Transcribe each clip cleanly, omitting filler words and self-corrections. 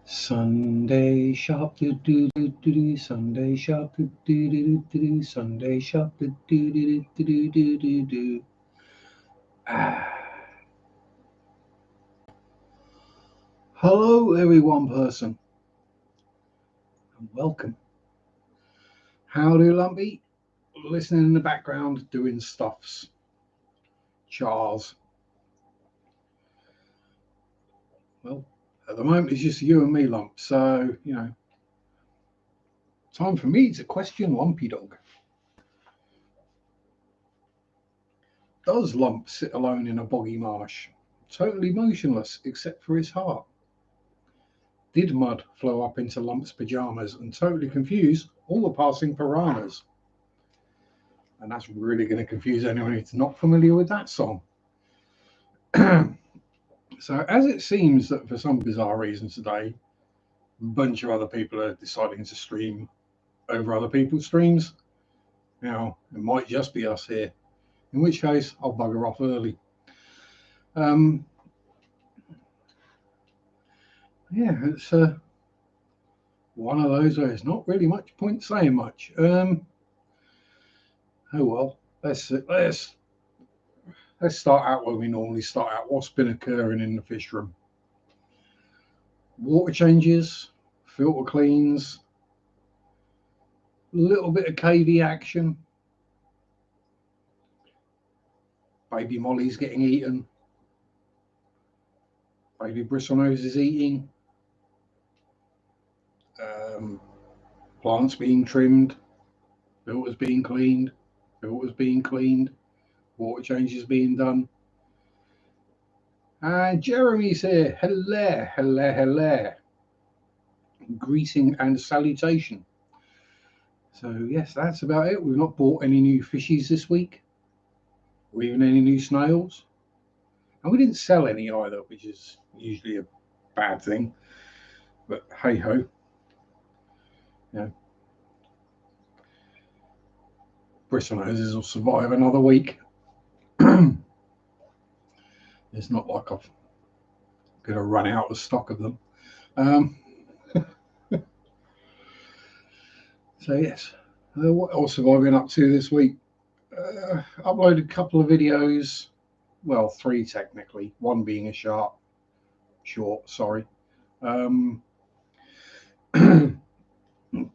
Sunday Sharpe, do do do do do. Sunday Sharpe, do do do do do. Sunday Sharpe, do do do do do do do do. Hello, everyone, person, and welcome. Howdy, Lumpy. Listening in the background, doing stuffs. Charles. Well, at the moment, it's just you and me, Lump. So, time for me to question Lumpy Dog. Does Lump sit alone in a boggy marsh, totally motionless except for his heart? Did mud flow up into Lump's pajamas and totally confuse all the passing piranhas? And that's really going to confuse anyone who's not familiar with that song. So, as it seems that for some bizarre reason today, a bunch of other people are deciding to stream over other people's streams. Now, it might just be us here, in which case I'll bugger off early. It's one of those where there's not really much point saying much. Oh well, let's start out where we normally start out. What's been occurring in the fish room? Water changes, filter cleans, a little bit of KV action. Baby Molly's getting eaten. Baby Bristlenose is eating. Plants being trimmed. Filters being cleaned. Water changes being done. And Jeremy's here. Hello. Greeting and salutation. So, yes, that's about it. We've not bought any new fishies this week, or even any new snails. And we didn't sell any either, which is usually a bad thing. But hey ho. Bristlenoses will survive another week. It's not like I'm going to run out of stock of them. So yes, what else have I been up to this week? Uploaded a couple of videos, well, 3 technically, one being a short.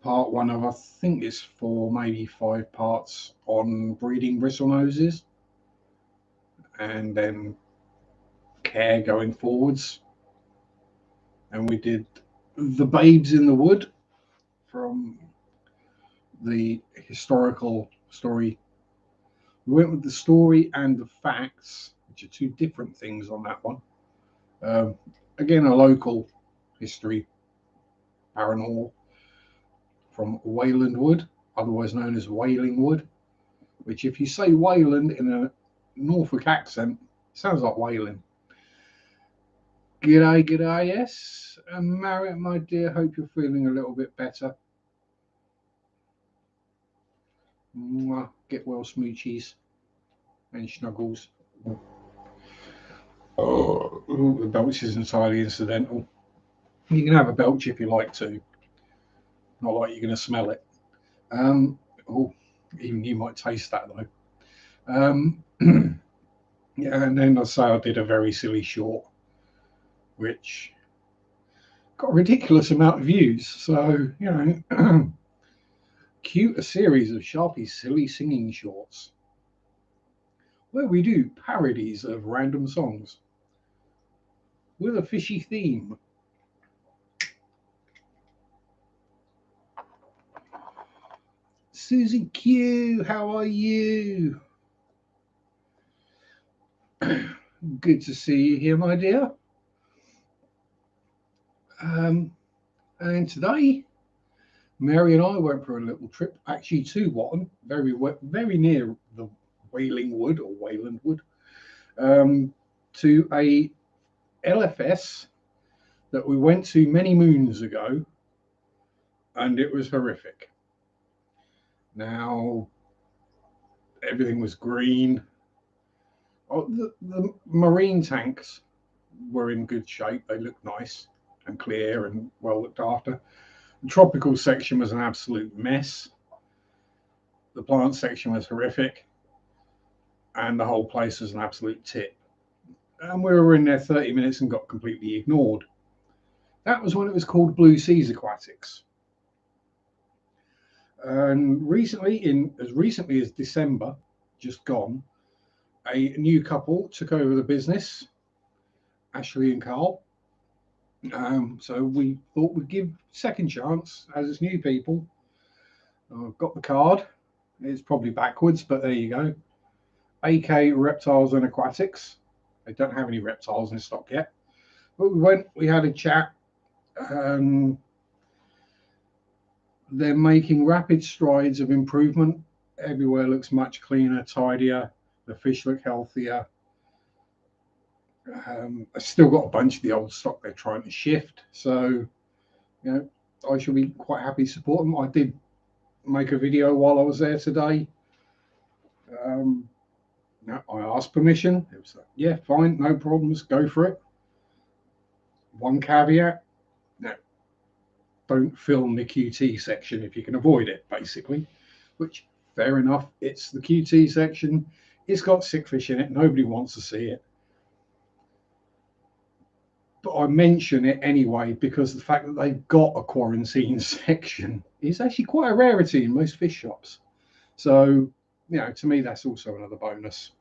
Part 1 of, I think it's 4, maybe 5 parts on breeding bristlenoses, and then care going forwards. And we did the babes in the wood from the historical story. We went with the story and the facts, which are 2 different things on that one. Again, a local history paranormal from Wayland Wood, otherwise known as Wailing Wood, which if you say Wayland in a Norfolk accent, sounds like whaling. G'day, yes. Marriott, my dear, hope you're feeling a little bit better. Mwah. Get well, smoochies and snuggles. The belch is entirely incidental. You can have a belch if you like to. Not like you're going to smell it. Even you might taste that though. Yeah, and then I say I did a very silly short, which got a ridiculous amount of views. So, cute a series of Sharpe's silly singing shorts, where we do parodies of random songs with a fishy theme. Susie Q, how are you? Good to see you here, my dear. And today, Mary and I went for a little trip, actually to Watton, very near the Wailing Wood or Wayland Wood, to a LFS that we went to many moons ago, and it was horrific. Now, everything was green. The marine tanks were in good shape. They looked nice. and clear and well looked after. The tropical section was an absolute mess. The plant section was horrific, and the whole place was an absolute tip. And we were in there 30 minutes and got completely ignored. That was when it was called Blue Seas Aquatics. And recently, as recently as December, just gone, a new couple took over the business, Ashley and Carl. So we thought we'd give second chance as it's new people. I've got the card. It's probably backwards, but there you go. AK Reptiles and Aquatics. They don't have any reptiles in stock yet. But we had a chat. They're making rapid strides of improvement. Everywhere looks much cleaner, tidier. The fish look healthier. I've still got a bunch of the old stock they're trying to shift. So, I shall be quite happy to support them. I did make a video while I was there today. I asked permission. It was like, yeah, fine, no problems, go for it. One caveat: no, don't film the QT section if you can avoid it, basically. Which, fair enough. It's the QT section. It's got sick fish in it. Nobody wants to see it. But I mention it anyway because the fact that they've got a quarantine section is actually quite a rarity in most fish shops. So, to me, that's also another bonus.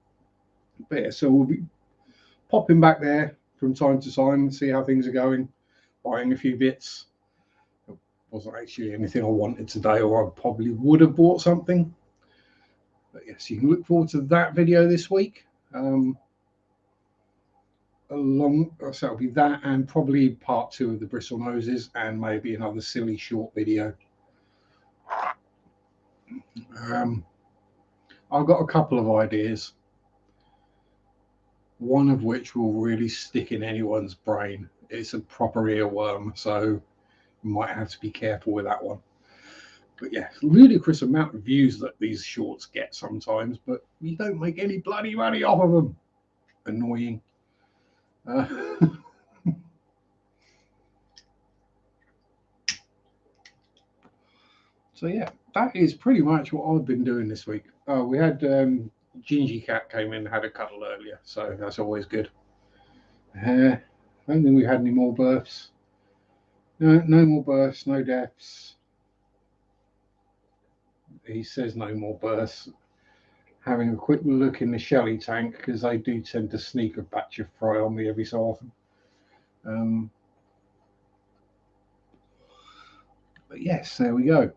But yeah, so we'll be popping back there from time to time and see how things are going, buying a few bits. It wasn't actually anything I wanted today, or I probably would have bought something. But yes, you can look forward to that video this week. So it'll be that and probably part 2 of the bristle noses and maybe another silly short video. I've got a couple of ideas, one of which will really stick in anyone's brain. It's a proper earworm, so you might have to be careful with that one. But yeah, ludicrous amount of views that these shorts get sometimes, but you don't make any bloody money off of them. Annoying. So yeah, that is pretty much what I've been doing this week. We had Gingy Cat came in and had a cuddle earlier, so that's always good. I don't think we had any more births. No more births, no deaths. He says no more births. Having a quick look in the Shelly tank because they do tend to sneak a batch of fry on me every so often. But yes, there we go.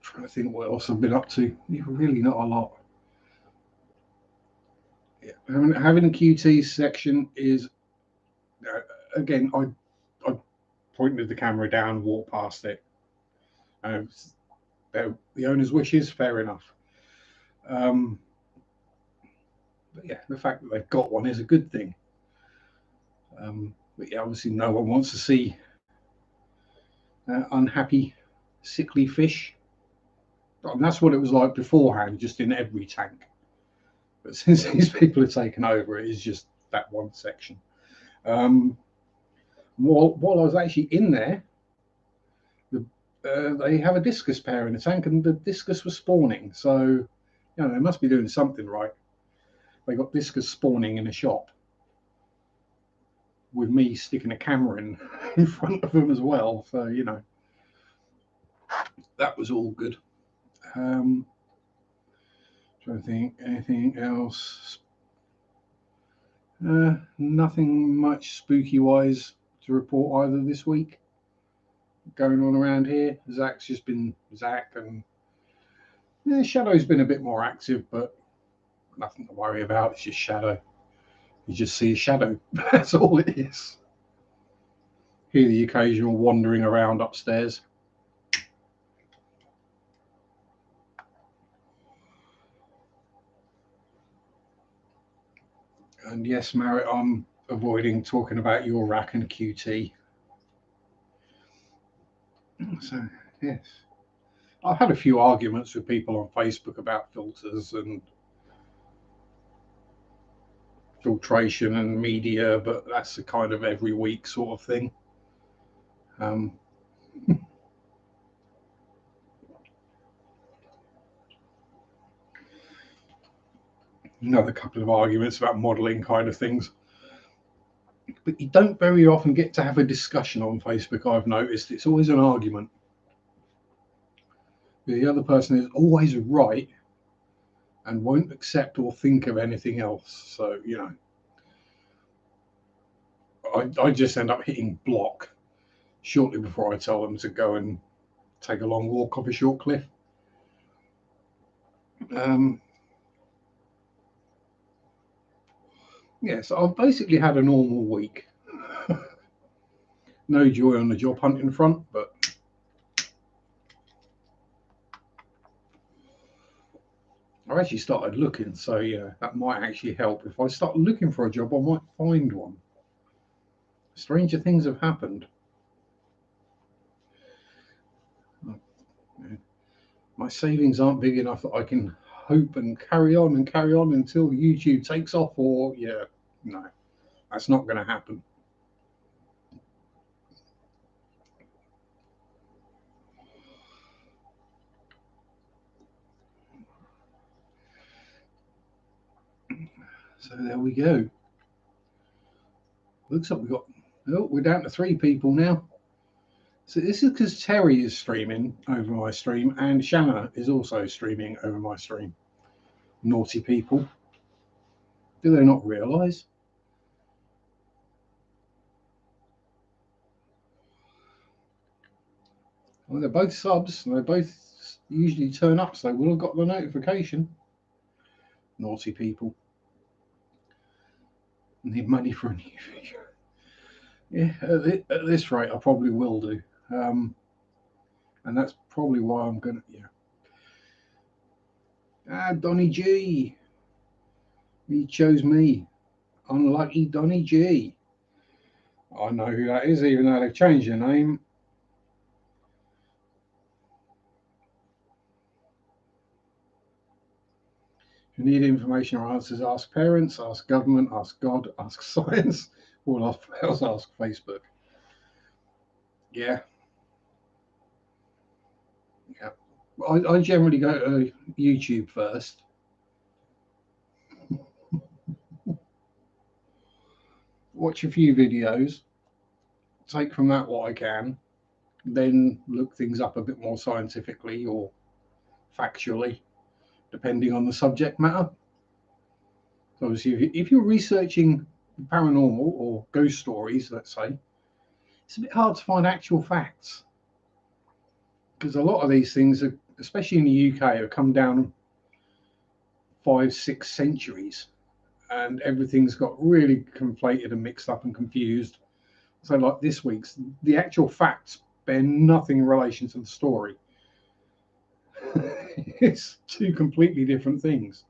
Trying to think what else I've been up to. Really not a lot. Yeah, having a QT section is again. I pointed the camera down, walked past it. The owner's wishes, fair enough. But yeah, the fact that they've got one is a good thing. But yeah, obviously no one wants to see unhappy, sickly fish. And that's what it was like beforehand, just in every tank. But since these people have taken over, it is just that one section. While I was actually in there, they have a discus pair in the tank, and the discus was spawning. So, they must be doing something right. They got discus spawning in a shop with me sticking a camera in front of them as well. So, that was all good. Trying to think anything else. Nothing much spooky wise to report either this week going on around here. Zach's just been Zach, and Shadow's been a bit more active, but nothing to worry about. It's just Shadow. You just see a shadow. That's all it is. Hear the occasional wandering around upstairs. And yes, Merritt, I'm avoiding talking about your rack and QT. So, yes. I've had a few arguments with people on Facebook about filters filtration and media, but that's a kind of every week sort of thing. Another couple of arguments about modelling kind of things. But you don't very often get to have a discussion on Facebook, I've noticed. It's always an argument. The other person is always right and won't accept or think of anything else. So, you know, I just end up hitting block shortly before I tell them to go and take a long walk off a short cliff. Yeah, so I've basically had a normal week. No joy on the job hunting front, but I've actually started looking, so yeah, that might actually help. If I start looking for a job, I might find one. Stranger things have happened. My savings aren't big enough that I can hope and carry on until YouTube takes off, or yeah, no, that's not going to happen. So there we go. Looks like we're down to 3 people now. So this is because Terry is streaming over my stream and Shanna is also streaming over my stream. Naughty people. Do they not realise? Well, they're both subs and they both usually turn up, so they will have got the notification. Naughty people. Need money for a new video. Yeah, at this rate, I probably will do. And that's probably why I'm going to, yeah. Donny G. He chose me. Unlucky Donny G. I know who that is, even though they've changed their name. If you need information or answers, ask parents, ask government, ask God, ask science, or else ask Facebook. Yeah. Yeah. I generally go to YouTube first. Watch a few videos, take from that what I can, then look things up a bit more scientifically or factually, depending on the subject matter. So obviously, if you're researching paranormal or ghost stories, let's say, it's a bit hard to find actual facts because a lot of these things, are, especially in the UK, have come down 5-6 centuries, and everything's got really conflated and mixed up and confused. So, like this week's, the actual facts bear nothing in relation to the story. It's 2 completely different things.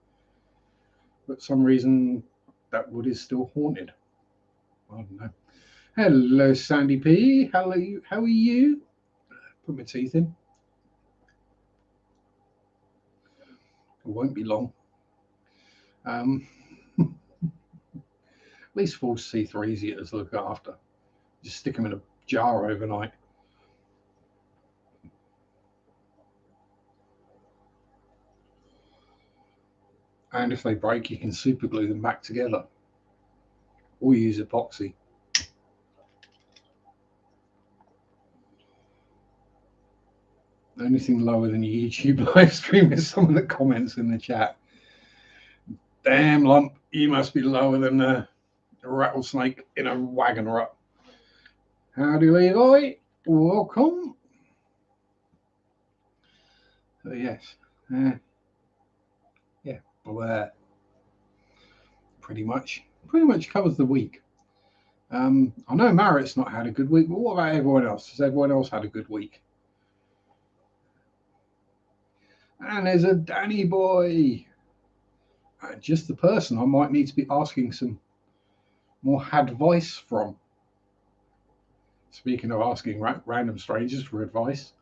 But for some reason, that wood is still haunted. I don't know. Hello, Sandy P. How are you? Put my teeth in. It won't be long. At least false teeth are easier to look after. Just stick them in a jar overnight. And if they break, you can super glue them back together. Or use epoxy. The only thing lower than your YouTube live stream is some of the comments in the chat. Damn, lump, you must be lower than a rattlesnake in a wagon rut. Howdy, Levi. Welcome. So, yes. Yeah, well, pretty much covers the week. I know Marit's not had a good week, but what about everyone else? Has everyone else had a good week? And there's a Danny boy. Just the person I might need to be asking some more advice from. Speaking of asking random strangers for advice.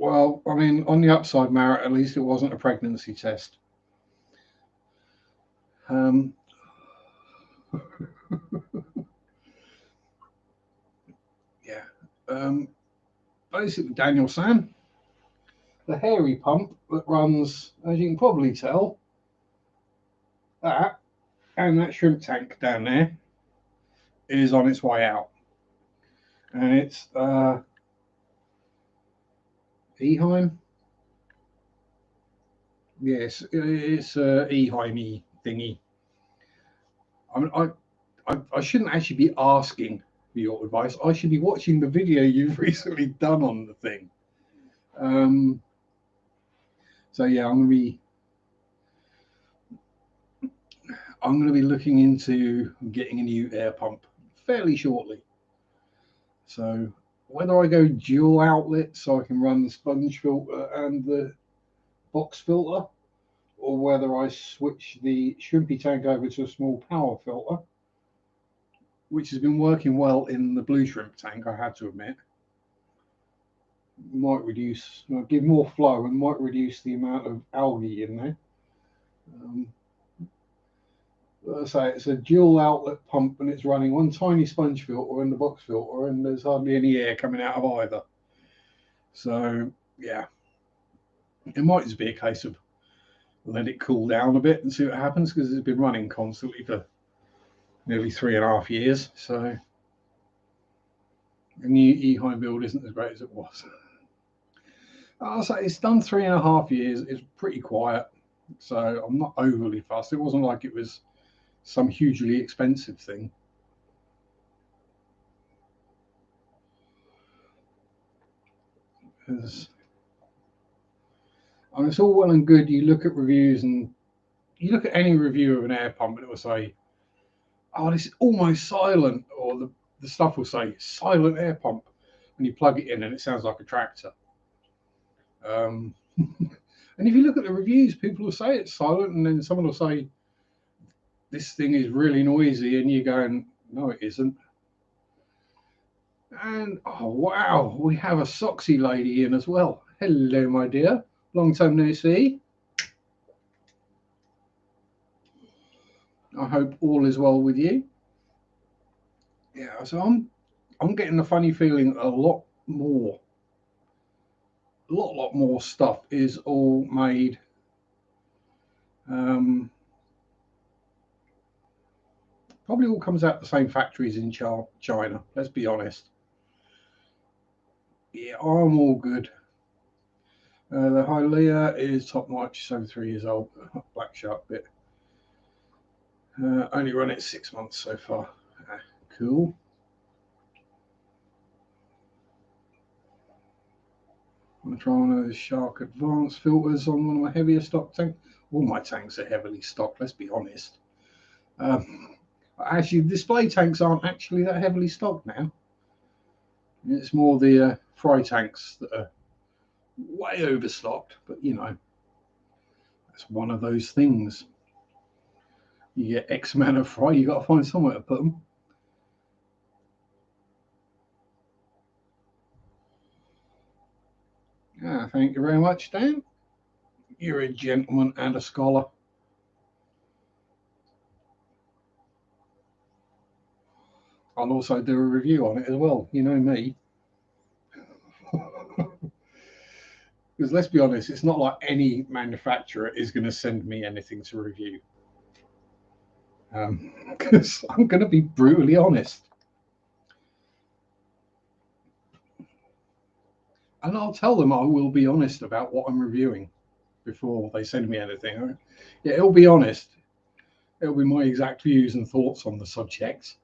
Well, I mean, on the upside, Marriott, at least it wasn't a pregnancy test. Yeah. Basically, Daniel San, the hairy pump that runs, as you can probably tell, that and that shrimp tank down there is on its way out. And it's Eheim. Yes, it's Eheim thingy. I mean, I shouldn't actually be asking for your advice. I should be watching the video you've recently done on the thing. So yeah, I'm gonna be looking into getting a new air pump fairly shortly. So whether I go dual outlet so I can run the sponge filter and the box filter, or whether I switch the shrimpy tank over to a small power filter, which has been working well in the blue shrimp tank, I had to admit, might reduce, give more flow and might reduce the amount of algae in there. Let's say it's a dual outlet pump and it's running one tiny sponge filter and the box filter, and there's hardly any air coming out of either. So yeah, it might just be a case of let it cool down a bit and see what happens, because it's been running constantly for nearly 3.5 years. So the new Eheim build isn't as great as it was. I'll say it's done 3.5 years. It's pretty quiet, so I'm not overly fussed. It wasn't like it was some hugely expensive thing. Because I mean, it's all well and good. You look at reviews and you look at any review of an air pump and it will say, oh, this is almost silent, or the stuff will say silent air pump, and you plug it in and it sounds like a tractor. And if you look at the reviews, people will say it's silent, and then someone will say this thing is really noisy, and you're going, no, it isn't. And oh wow, we have a Soxy lady in as well. Hello, my dear. Long time no see. I hope all is well with you. Yeah, so I'm getting the funny feeling a lot more stuff is all made probably all comes out the same factories in China, let's be honest. Yeah, I'm all good. The Hylia is top notch, she's over 3 years old. Black Sharpe bit. Only run it 6 months so far. Cool. I'm going to try one of those Sharpe advanced filters on one of my heavier stock tanks. All my tanks are heavily stocked, let's be honest. Actually, display tanks aren't actually that heavily stocked now. It's more the fry tanks that are way overstocked, but you know, that's one of those things. You get X amount of fry, you got to find somewhere to put them. Thank you very much, Dan. You're a gentleman and a scholar. I'll also do a review on it as well. You know me. Because let's be honest, it's not like any manufacturer is going to send me anything to review. Because I'm going to be brutally honest. And I'll tell them I will be honest about what I'm reviewing before they send me anything. Yeah, it'll be honest. It'll be my exact views and thoughts on the subject.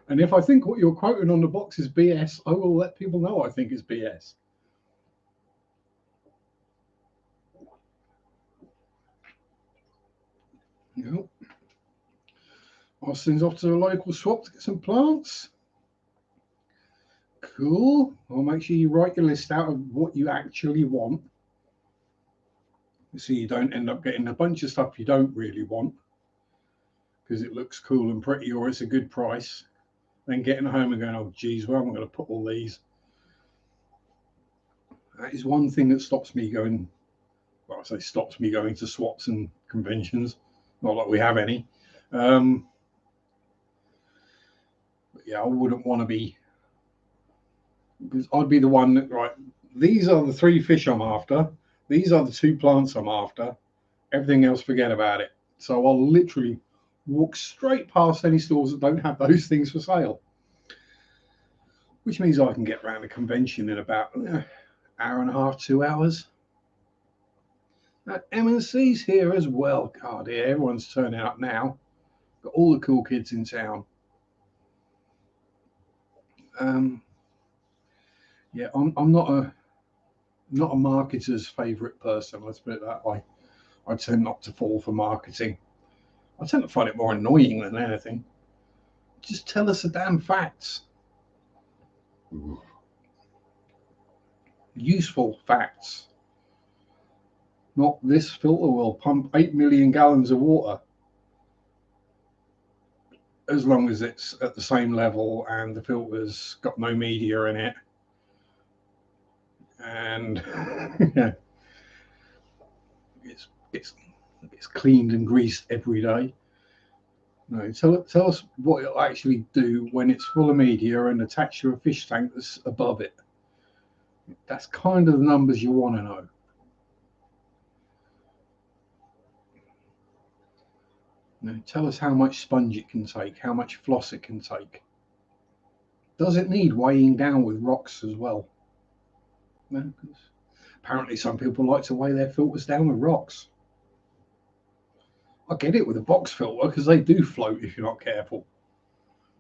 And if I think what you're quoting on the box is BS, I will let people know I think it's BS. Yep. Austin's off to the local swap to get some plants. Cool. Well, make sure you write your list out of what you actually want, so you don't end up getting a bunch of stuff you don't really want because it looks cool and pretty or it's a good price, then getting home and going, oh geez, where am I going to put all these? That is one thing that stops me going. Well, I say stops me going to swaps and conventions. Not that we have any. But yeah, I wouldn't want to be, because I'd be the one that, right, these are the 3 fish I'm after. These are the 2 plants I'm after. Everything else, forget about it. So I'll literally walk straight past any stores that don't have those things for sale, which means I can get around a convention in about an hour and a half, 2 hours. M&C's here as well. God, yeah, everyone's turning up now. Got all the cool kids in town. Yeah, I'm not a marketer's favourite person. Let's put it that way. I tend not to fall for marketing. I tend to find it more annoying than anything. Just tell us the damn facts. Useful facts. Not this filter will pump 8 million gallons of water. As long as it's at the same level and the filter's got no media in it. And yeah, it's cleaned and greased every day. No, tell us what it'll actually do when it's full of media and attached to a fish tank that's above it. That's kind of the numbers you want to know. No, tell us how much sponge it can take, how much floss it can take. Does it need weighing down with rocks as well? No, because apparently some people like to weigh their filters down with rocks. I get it with a box filter because they do float if you're not careful.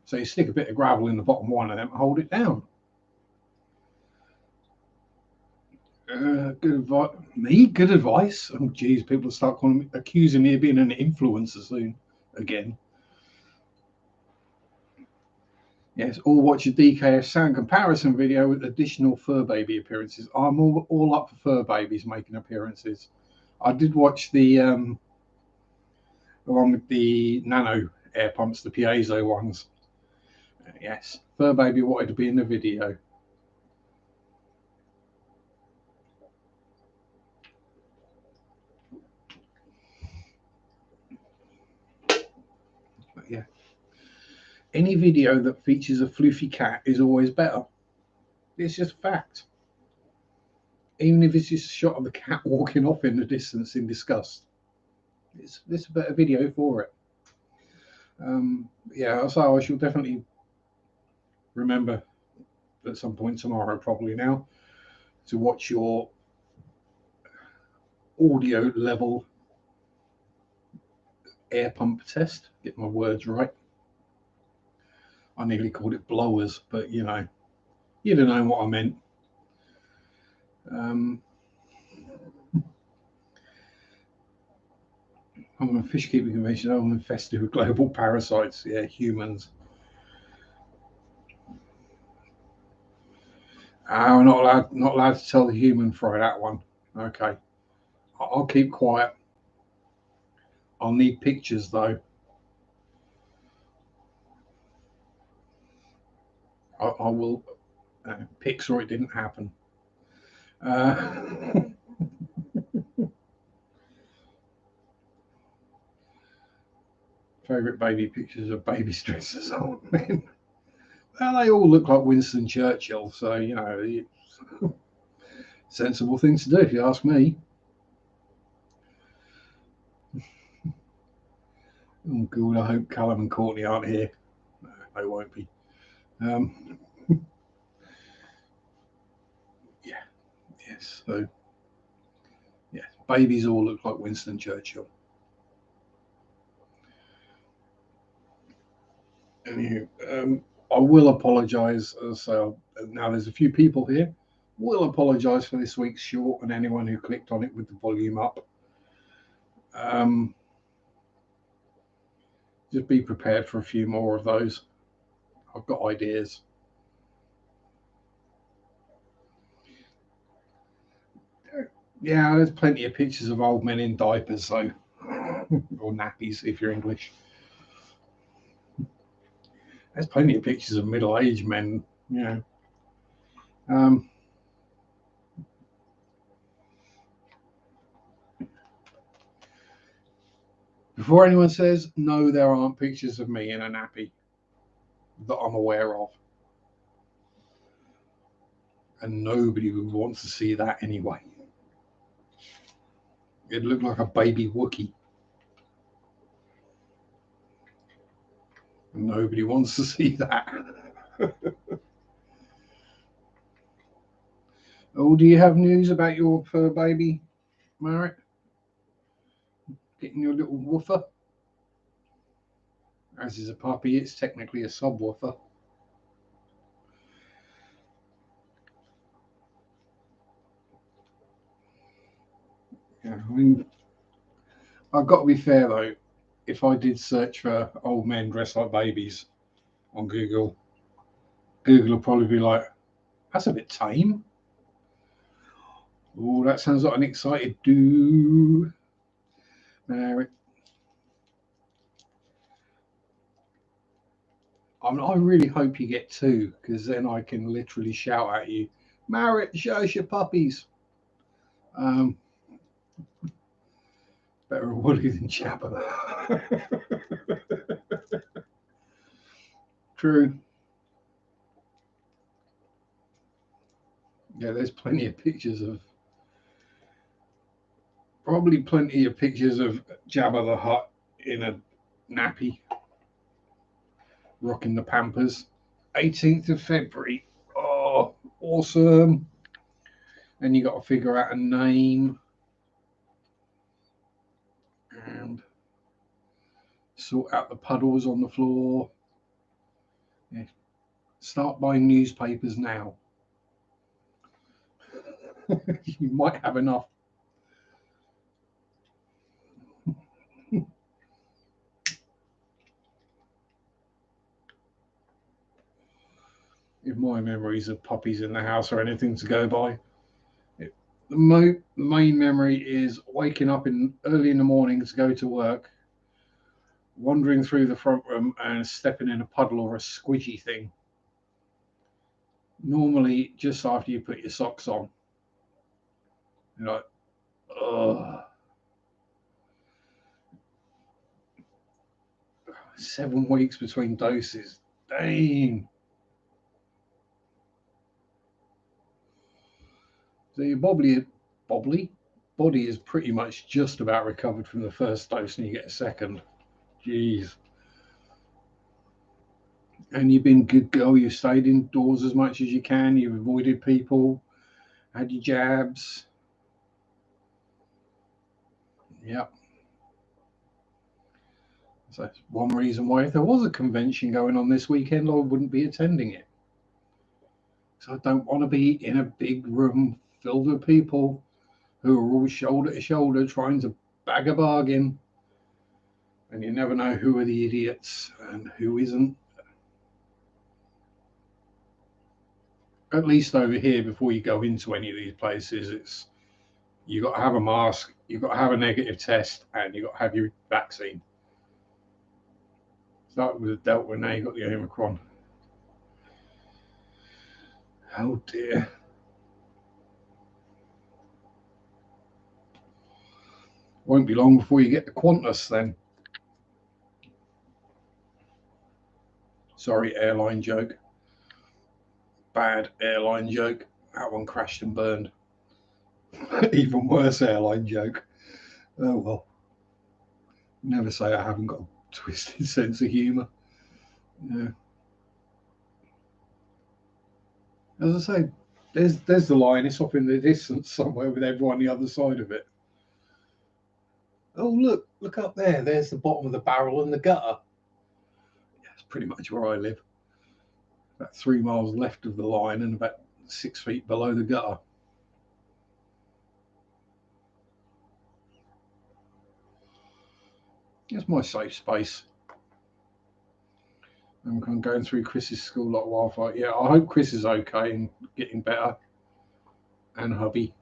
So you stick a bit of gravel in the bottom one of them and hold it down. Good advice. Me? Good advice? Oh, geez, people start accusing me of being an influencer soon again. Yes, or watch a DKF sound comparison video with additional fur baby appearances. I'm all up for fur babies making appearances. I did watch the one with the nano air pumps, the piezo ones. Yes, fur baby wanted to be in the video. But yeah, any video that features a floofy cat is always better. It's just fact. Even if it's just a shot of the cat walking off in the distance in disgust, it's a better video for it. Yeah, so I shall definitely remember at some point tomorrow, probably now, to watch your audio level air pump test. Get my words right. I nearly called it blowers, but you know, you don't know what I meant. I'm a fish keeping convention. I'm infested with global parasites. Yeah, humans. Oh, not allowed to tell the human fry that one. Okay, I'll keep quiet. I'll need pictures though. I will pics or it didn't happen. Favorite baby pictures of baby stresses old men. Well, they all look like Winston Churchill, so you know, sensible thing to do if you ask me. Oh God, I hope Callum and Courtney aren't here. No, they won't be. Yeah, yes. So, yeah, babies all look like Winston Churchill. Anywho, I will apologise. So now there's a few people here. Will apologise for this week's short and anyone who clicked on it with the volume up. Just be prepared for a few more of those. I've got ideas. Yeah, there's plenty of pictures of old men in diapers, so or nappies if you're English. There's plenty of pictures of middle-aged men, you know. Before anyone says, no, there aren't pictures of me in a nappy that I'm aware of. And nobody would want to see that anyway. It looked like a baby Wookiee. And nobody wants to see that. Oh, do you have news about your fur baby, Marek? Getting your little woofer? As is a puppy, it's technically a subwoofer. Yeah, I mean, I've got to be fair though. If I did search for old men dressed like babies on Google, Google will probably be like, that's a bit tame. Oh, that sounds like an excited do. Marek. I really hope you get two, because then I can literally shout at you, Marek, show us your puppies. Better a woolly than Jabba. True. Yeah, there's plenty of pictures of, probably plenty of pictures of Jabba the Hutt in a nappy, rocking the Pampers. 18th of February. Oh, awesome. And you got to figure out a name and sort out the puddles on the floor. Yeah. Start buying newspapers now. You might have enough. If my memories of puppies in the house are anything to go by, the main memory is waking up early in the morning to go to work, wandering through the front room and stepping in a puddle or a squidgy thing. Normally, just after you put your socks on. You're like, ugh. 7 weeks between doses. Dang. So your body is pretty much just about recovered from the first dose and you get a second. Jeez. And you've been good girl. You stayed indoors as much as you can. You've avoided people. Had your jabs. Yep. So that's one reason why if there was a convention going on this weekend, I wouldn't be attending it. So I don't want to be in a big room filled with people who are all shoulder to shoulder trying to bag a bargain. And you never know who are the idiots and who isn't. At least over here, before you go into any of these places, it's you got to have a mask, you've got to have a negative test, and you've got to have your vaccine. Started with the Delta, now you've got the Omicron. Oh dear. Won't be long before you get the Qantas then. Sorry, airline joke. Bad airline joke. That one crashed and burned. Even worse airline joke. Oh well. Never say I haven't got a twisted sense of humour. Yeah. As I say, there's the line. It's off in the distance somewhere with everyone on the other side of it. Oh look up there. There's the bottom of the barrel and the gutter. That's pretty much where I live. About 3 miles left of the line and about 6 feet below the gutter. It's my safe space. I'm going through Chris's school like wildfire. Yeah, I hope Chris is okay and getting better. And hubby.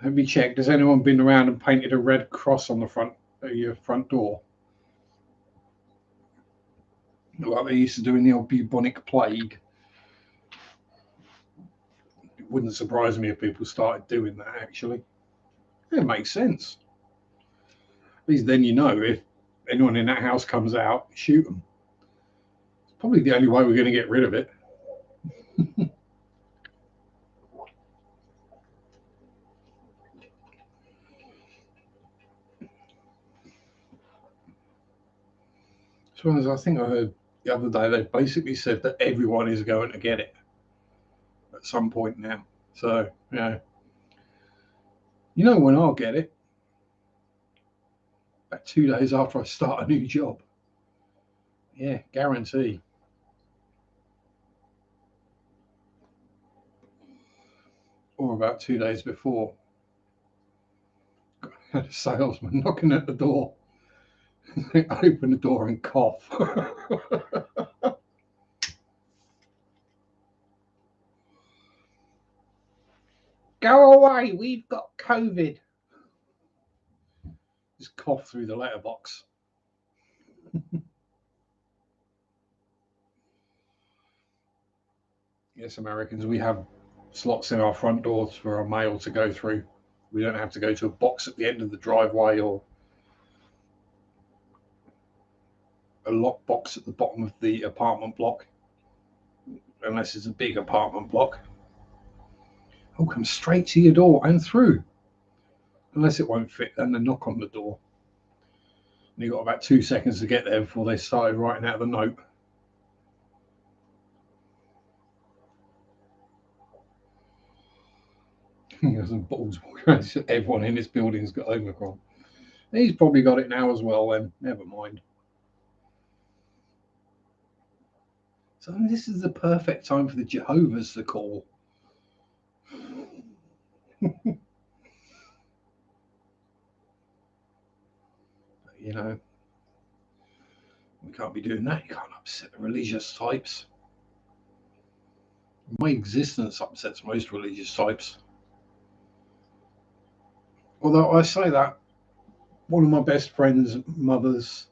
Have you checked? Has anyone been around and painted a red cross on the front of your front door? Like they used to do in the old bubonic plague. It wouldn't surprise me if people started doing that, actually. It makes sense. At least then you know if anyone in that house comes out, shoot them. It's probably the only way we're going to get rid of it. So as I think I heard the other day, they basically said that everyone is going to get it at some point now. So, you know when I'll get it? About 2 days after I start a new job. Yeah, guarantee. Or about 2 days before. I had a salesman knocking at the door. I open the door and cough. Go away, we've got COVID. Just cough through the letterbox. Yes, Americans, we have slots in our front doors for our mail to go through. We don't have to go to a box at the end of the driveway or a lock box at the bottom of the apartment block, unless it's a big apartment block. Oh, come straight to your door and through. Unless it won't fit, then they knock on the door. And you've got about 2 seconds to get there before they started writing out the note. Some balls. Everyone in this building's got Omicron. He's probably got it now as well, then. Never mind. So this is the perfect time for the Jehovah's to call. You know, we can't be doing that. You can't upset the religious types. My existence upsets most religious types. Although I say that, one of my best friend's mothers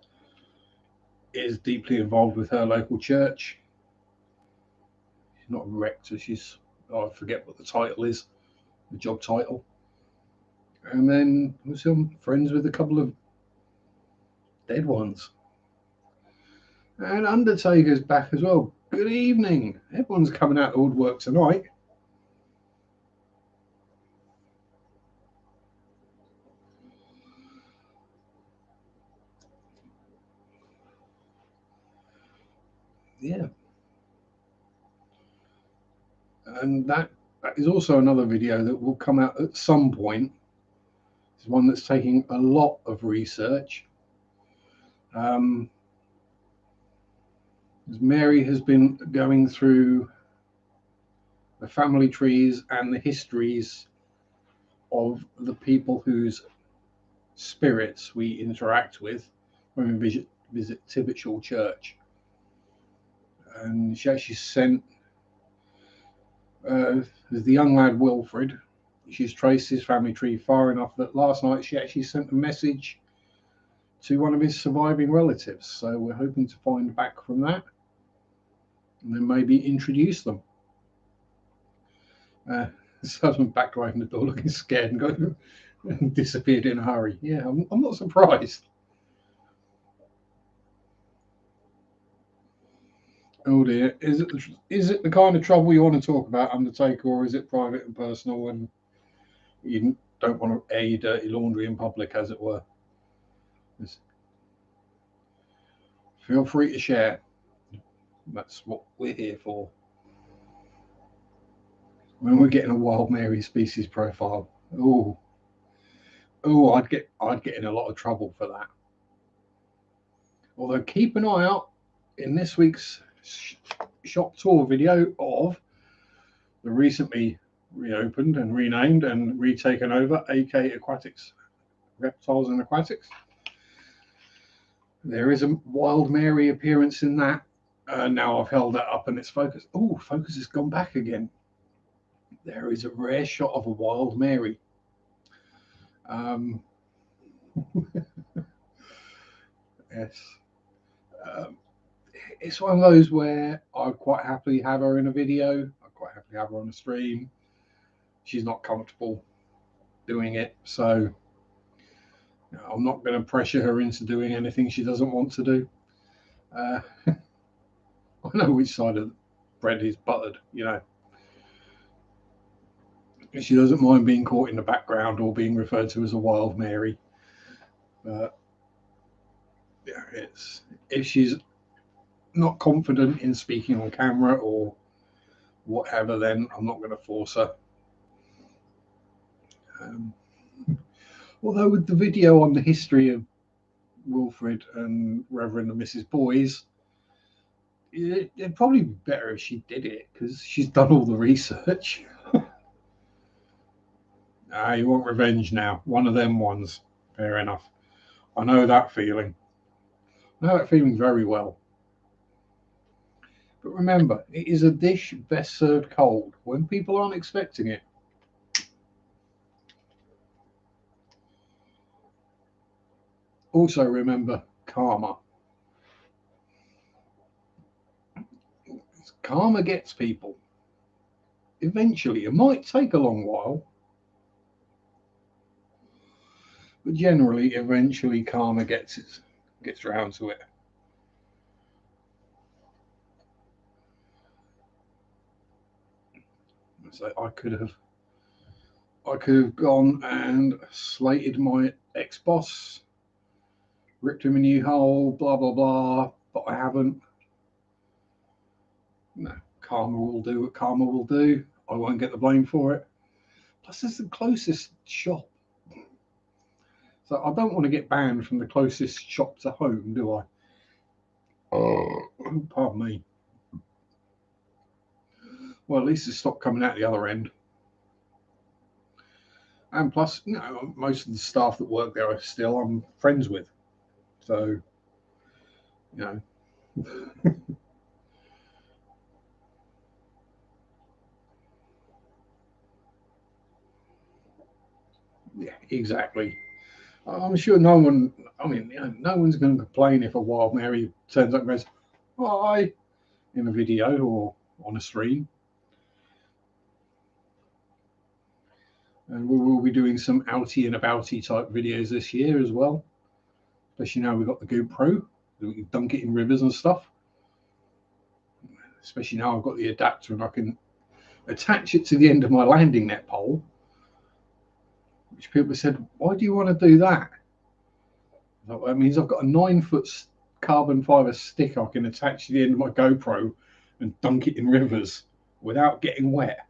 is deeply involved with her local church. She's not a rector, I forget what the title is, the job title. And then I'm friends with a couple of dead ones. And Undertaker's back as well. Good evening. Everyone's coming out of the woodwork tonight. Yeah. And that is also another video that will come out at some point. It's one that's taking a lot of research. Mary has been going through the family trees and the histories of the people whose spirits we interact with when we visit Tibbetshall Church. And she actually sent the young lad Wilfred. She's traced his family tree far enough that last night she actually sent a message to one of his surviving relatives. So we're hoping to find back from that and then maybe introduce them. His husband backed away from the door looking scared and disappeared in a hurry. Yeah, I'm not surprised. Oh dear. Is it the kind of trouble you want to talk about, Undertaker, or is it private and personal and you don't want to air your dirty laundry in public, as it were? Feel free to share. That's what we're here for. When we're getting a Wild Mary species profile, I'd get in a lot of trouble for that. Although keep an eye out in this week's shop tour video of the recently reopened and renamed and retaken over AK Aquatics, Reptiles and Aquatics. There is a Wild Mary appearance in that. Now I've held that up and it's focused. Oh, focus has gone back again. There is a rare shot of a Wild Mary. Um, yes. Um, it's one of those where I'd quite happily have her in a video. I'd quite happily have her on a stream. She's not comfortable doing it, so I'm not going to pressure her into doing anything she doesn't want to do. I know which side of the bread is buttered, you know. She doesn't mind being caught in the background or being referred to as a wild Mary. But yeah, it's if she's not confident in speaking on camera or whatever, then I'm not going to force her. Although with the video on the history of Wilfred and Reverend and Mrs. Boys, it'd probably be better if she did it because she's done all the research. You want revenge now? One of them ones. Fair enough. I know that feeling. I know that feeling very well. But remember, it is a dish best served cold when people aren't expecting it. Also remember karma. Karma gets people. Eventually, it might take a long while, but generally, eventually, karma gets round to it. So I could have gone and slated my ex-boss, ripped him a new hole, blah blah blah, but I haven't. No, karma will do what karma will do. I won't get the blame for it. Plus, it's the closest shop. So I don't want to get banned from the closest shop to home, do I? Oh, pardon me. Well, at least it's stopped coming out the other end. And plus, you know, most of the staff that work there are still I'm friends with. So, you know. Yeah, exactly. I'm sure no one, I mean, you know, no one's going to complain if a wild Mary turns up and goes, hi, in a video or on a stream. And we will be doing some outy and abouty type videos this year as well. Especially now we've got the GoPro, we can dunk it in rivers and stuff. Especially now I've got the adapter and I can attach it to the end of my landing net pole. Which people said, why do you want to do that? That means I've got a 9-foot carbon fiber stick I can attach to the end of my GoPro and dunk it in rivers without getting wet.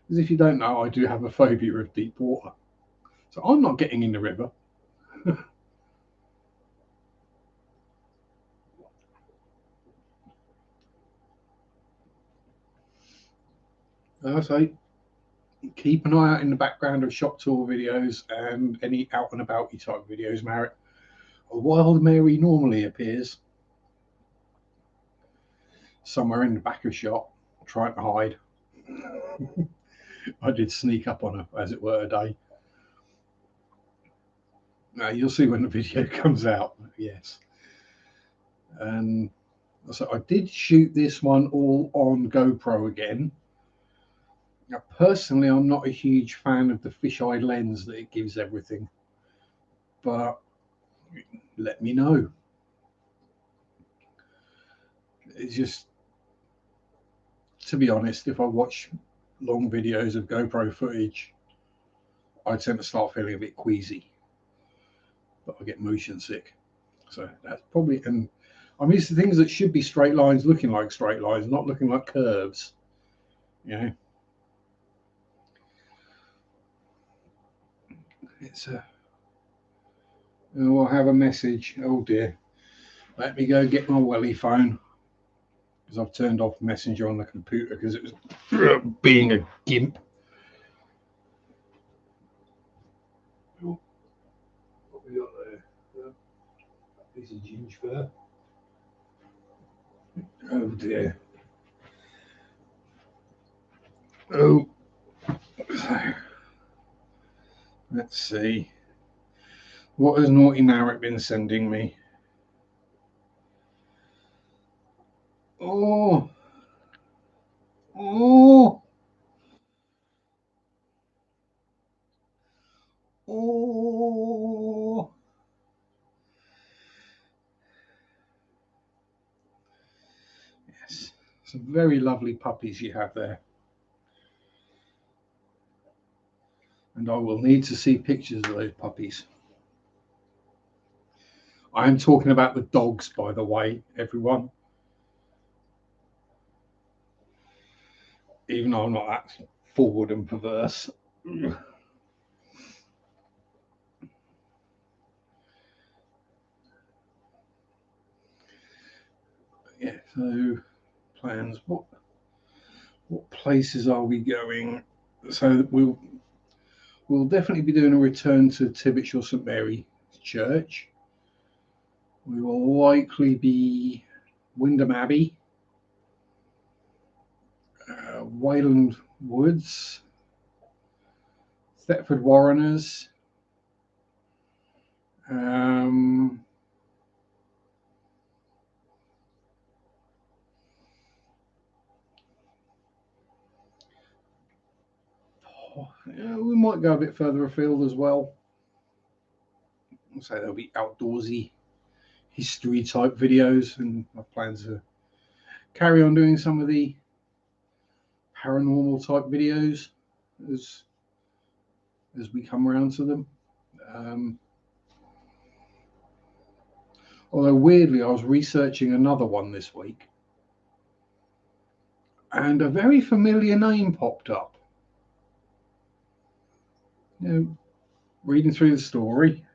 Because if you don't know, I do have a phobia of deep water. So I'm not getting in the river. I say, keep an eye out in the background of shop tour videos and any out and about type videos, Merritt. A wild Mary normally appears somewhere in the back of shop, trying to hide. I did sneak up on her, as it were, today. Now you'll see when the video comes out. Yes, and so I did shoot this one all on GoPro again. Now, personally, I'm not a huge fan of the fisheye lens that it gives everything, but let me know. It's just, to be honest, if I watch long videos of GoPro footage, I tend to start feeling a bit queasy, but I get motion sick. So that's probably, and I'm used to things that should be straight lines looking like straight lines, not looking like curves. You know, it's a. We'll have a message. Oh dear. Let me go get my welly phone because I've turned off Messenger on the computer because it was being a gimp. What we got there? A piece of ginger fur. Oh dear. Oh. Let's see. What has Naughty Marek been sending me? Oh, oh, oh. Yes, some very lovely puppies you have there. And I will need to see pictures of those puppies. I am talking about the dogs, by the way, everyone. Even though I'm not that forward and perverse. Yeah, so plans. What places are we going? So we'll definitely be doing a return to Tibbetts or St Mary Church. We will likely be Wyndham Abbey, Wayland Woods, Thetford Warreners, yeah, we might go a bit further afield as well. So there'll be outdoorsy history type videos, and my plans to carry on doing some of the paranormal type videos as we come around to them. Although weirdly, I was researching another one this week, and a very familiar name popped up. You know, reading through the story,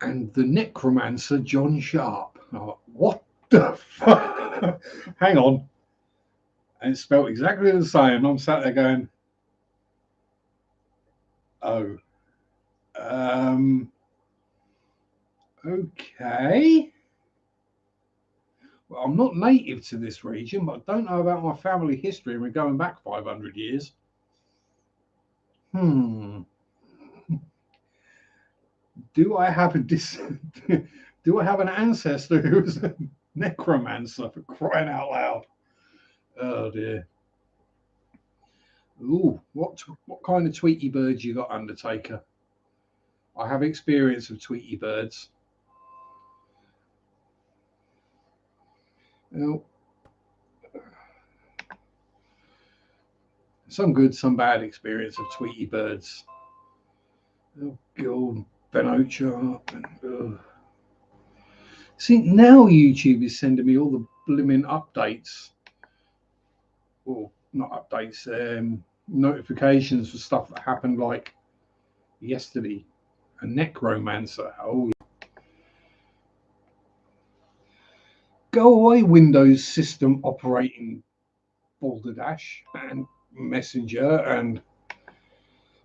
and the necromancer John Sharpe. Like, what the fuck? Hang on. And it's spelled exactly the same. I'm sat there going, oh, okay. Well, I'm not native to this region, but I don't know about my family history, and we're going back 500 years. Do I have a do I have an ancestor who was a necromancer, for crying out loud? Oh dear. Ooh, what kind of Tweety birds you got, Undertaker? I have experience of Tweety birds. Oh, some good, some bad experience of Tweety birds. Oh, God, Ben Sharpe. See, now YouTube is sending me all the blimmin' updates. Well, not updates, notifications for stuff that happened like yesterday. A necromancer. Oh, go away, Windows system operating balderdash and messenger. And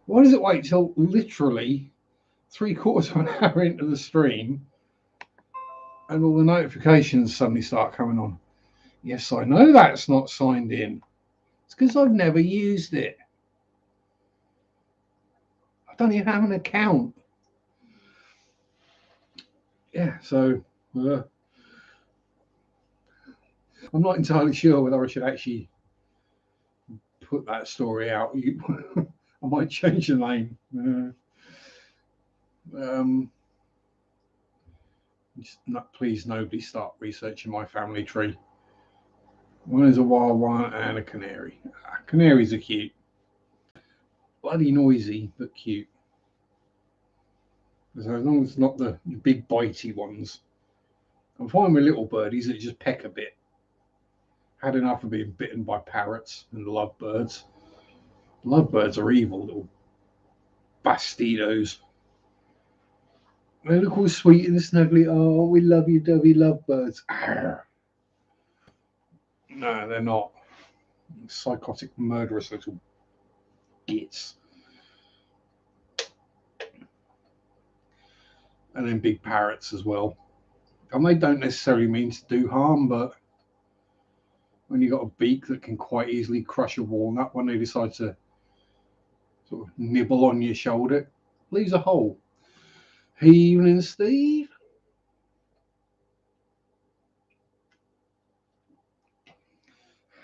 why does it wait till literally 3/4 of an hour into the stream and all the notifications suddenly start coming on? Yes, I know that's not signed in. It's because I've never used it. I don't even have an account. Yeah, so I'm not entirely sure whether I should actually put that story out. I might change the name. Please, nobody start researching my family tree. One is a wild one and a canary. Canaries are cute. Bloody noisy, but cute. So as long as it's not the big bitey ones. I'm fine with little birdies that just peck a bit. Had enough of being bitten by parrots and lovebirds. Lovebirds are evil little bastidos. They look all sweet and snuggly. Oh, we love you, dovey lovebirds. Arr. No, they're not. Psychotic, murderous little gits. And then big parrots as well. And they don't necessarily mean to do harm, but when you've got a beak that can quite easily crush a walnut, when they decide to sort of nibble on your shoulder, leaves a hole. Evening, Steve.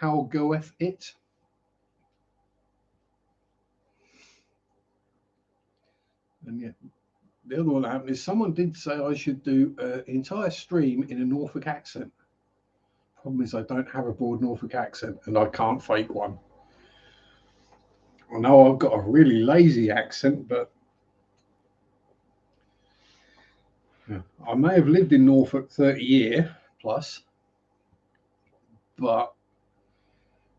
How goeth it? And yeah, the other one that happened is someone did say I should do an entire stream in a Norfolk accent. Problem is I don't have a broad Norfolk accent and I can't fake one. I know I've got a really lazy accent, but I may have lived in Norfolk 30 years plus, but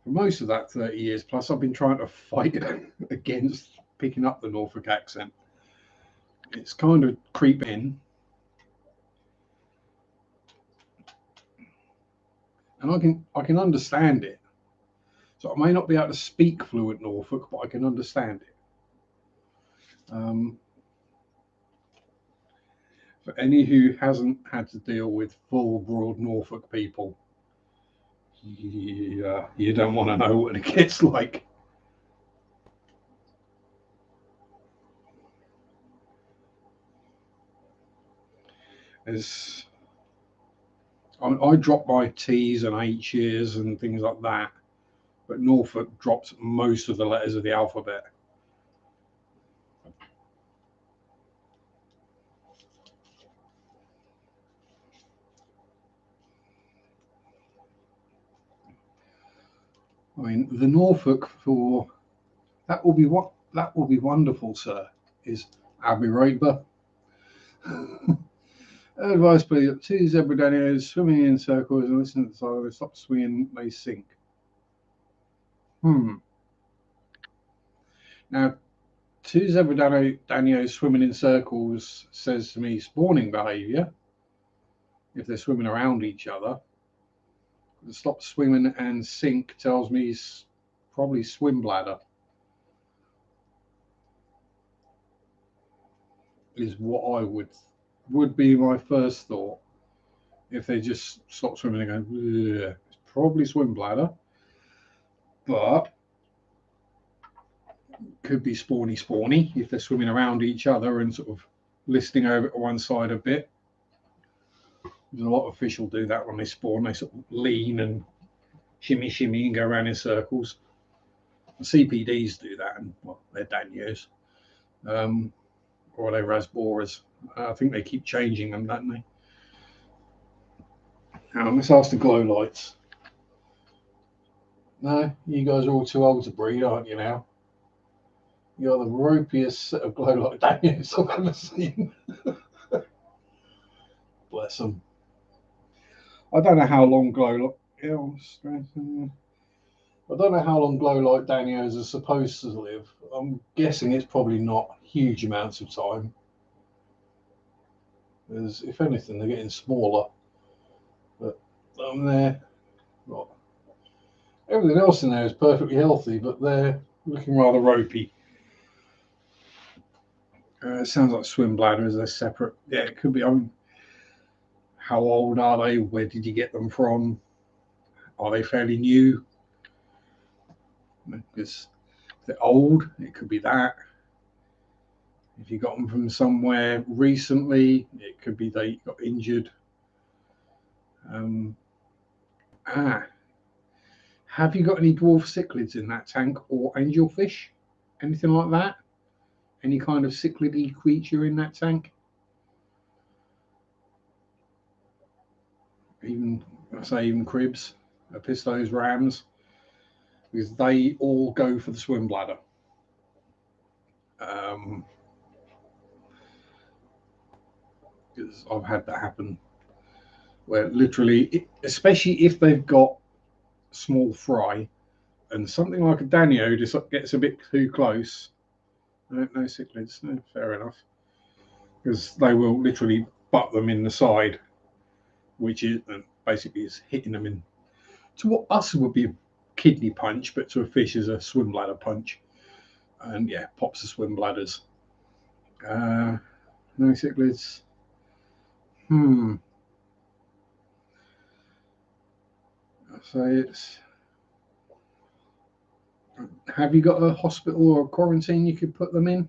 for most of that 30 years plus, I've been trying to fight against picking up the Norfolk accent. It's kind of creeping in. And I can understand it. So I may not be able to speak fluent Norfolk, but I can understand it. For any who hasn't had to deal with full broad Norfolk people, you don't want to know what it gets like. I drop my T's and H's and things like that, but Norfolk drops most of the letters of the alphabet. I mean, the Norfolk for that will be wonderful, sir. Is I'll be right back. Advice, please. 2 zebra danios swimming in circles and listen to the side. They stop swinging, they sink. Now, 2 zebra danios swimming in circles says to me spawning behaviour. If they're swimming around each other, the stop swimming and sink tells me probably swim bladder. Is what I would be my first thought. If they just stop swimming and go, it's probably swim bladder, but could be spawny if they're swimming around each other and sort of listing over to one side a bit. There's a lot of fish will do that when they spawn. They sort of lean and shimmy and go around in circles. The CPDs do that, and well, they're danios, or they're rasboras. I think they keep changing them, don't they? Now, let's ask the glow lights. No, you guys are all too old to breed, aren't you now? You're the ropiest set of glow light danios I've ever seen. Bless them. I don't know how long glow light. I don't know how long glow light danios are supposed to live. I'm guessing it's probably not huge amounts of time. Because if anything, they're getting smaller. But there, well, everything else in there is perfectly healthy, but they're looking rather ropey. It sounds like swim bladders. They're separate. Yeah, it could be. How old are they? Where did you get them from? Are they fairly new? Because if they're old, it could be that. If you got them from somewhere recently, it could be they got injured. Have you got any dwarf cichlids in that tank or angelfish? Anything like that? Any kind of cichlidy creature in that tank? Even cribs, pistos, rams, because they all go for the swim bladder. Because I've had that happen, where literally, especially if they've got small fry, and something like a danio just gets a bit too close. No cichlids, no, fair enough, because they will literally butt them in the side, which is basically is hitting them in. To what us would be a kidney punch, but to a fish is a swim bladder punch, and yeah, pops the swim bladders. No cichlids. So it's, have you got a hospital or a quarantine you could put them in?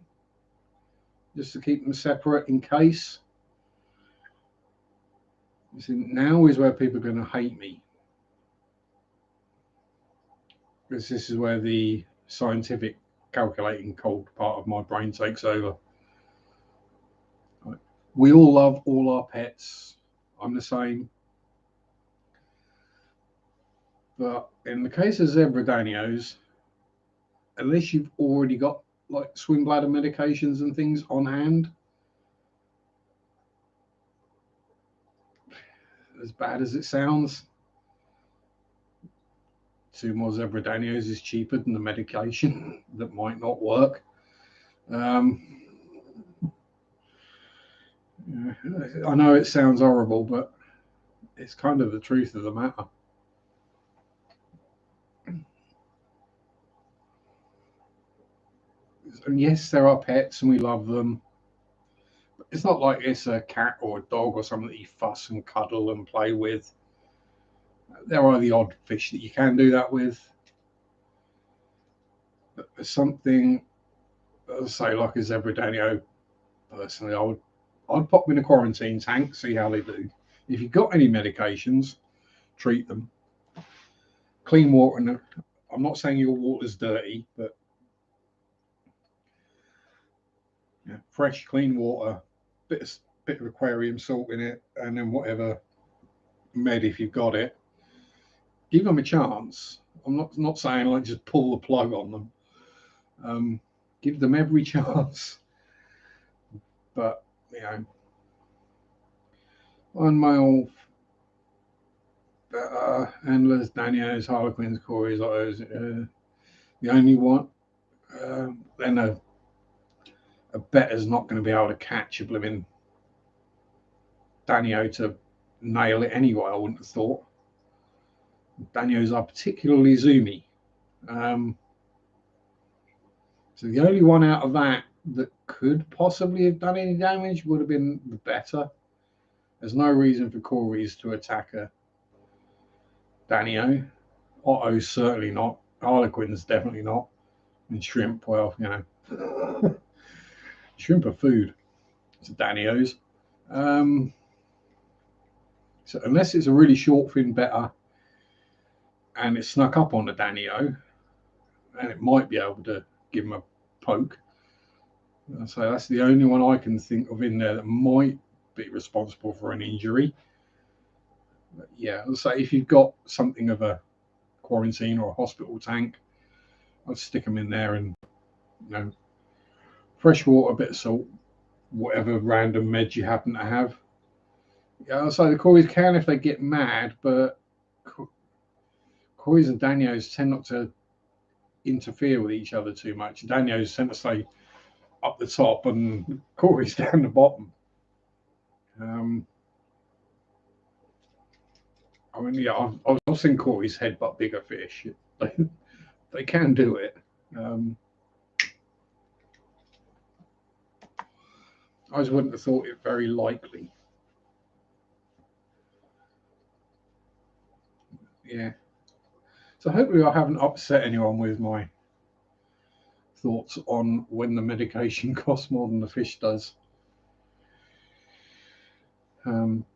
Just to keep them separate in case. You see, now is where people are going to hate me. Because this is where the scientific calculating cold part of my brain takes over. We all love all our pets. I'm the same. But in the case of zebra danios, unless you've already got like swim bladder medications and things on hand, as bad as it sounds, 2 more zebra danios is cheaper than the medication that might not work. I know it sounds horrible, but it's kind of the truth of the matter. And yes, there are pets and we love them. But it's not like it's a cat or a dog or something that you fuss and cuddle and play with. There are the odd fish that you can do that with. But there's something, say, like a zebra danio, personally, I'd pop them in a quarantine tank, see how they do. If you've got any medications, treat them. Clean water. I'm not saying your water's dirty, but fresh, clean water, bit of aquarium salt in it, and then whatever med if you've got it. Give them a chance. I'm not saying like just pull the plug on them. Give them every chance. But on my old handlers, Daniels, Harlequins, Corys, like those, the only one, then a better's not going to be able to catch a blooming Danio to nail it anyway, I wouldn't have thought. Danios are particularly zoomy. So the only one out of that could possibly have done any damage would have been the better. There's no reason for Corys to attack a Danio. Otto's certainly not. Harlequin's definitely not. And shrimp, well, shrimp are food. It's Danios. So unless it's a really short fin better and it snuck up on the Danio, and it might be able to give him a poke. So that's the only one I can think of in there that might be responsible for an injury. But yeah, I'll say if you've got something of a quarantine or a hospital tank, I'd stick them in there and fresh water, a bit of salt, whatever random meds you happen to have. Yeah, I'll say the Corys can if they get mad, but Corys and Danios tend not to interfere with each other too much. Danios tend to stay up the top and Corys down the bottom. I mean, yeah, I've seen Corys headbutt bigger fish. They can do it. I just wouldn't have thought it very likely. Yeah. So hopefully I haven't upset anyone with my thoughts on when the medication costs more than the fish does. I mean,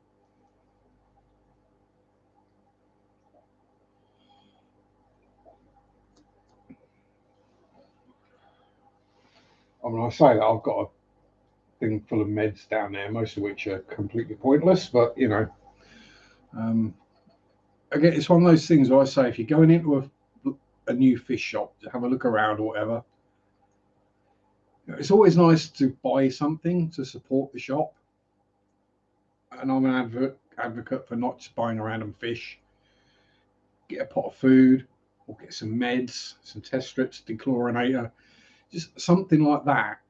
I say that I've got a thing full of meds down there, most of which are completely pointless, but again, it's one of those things where I say if you're going into a new fish shop to have a look around or whatever, it's always nice to buy something to support the shop. And I'm an advocate for not just buying a random fish. Get a pot of food or get some meds, some test strips, dechlorinator, just something like that.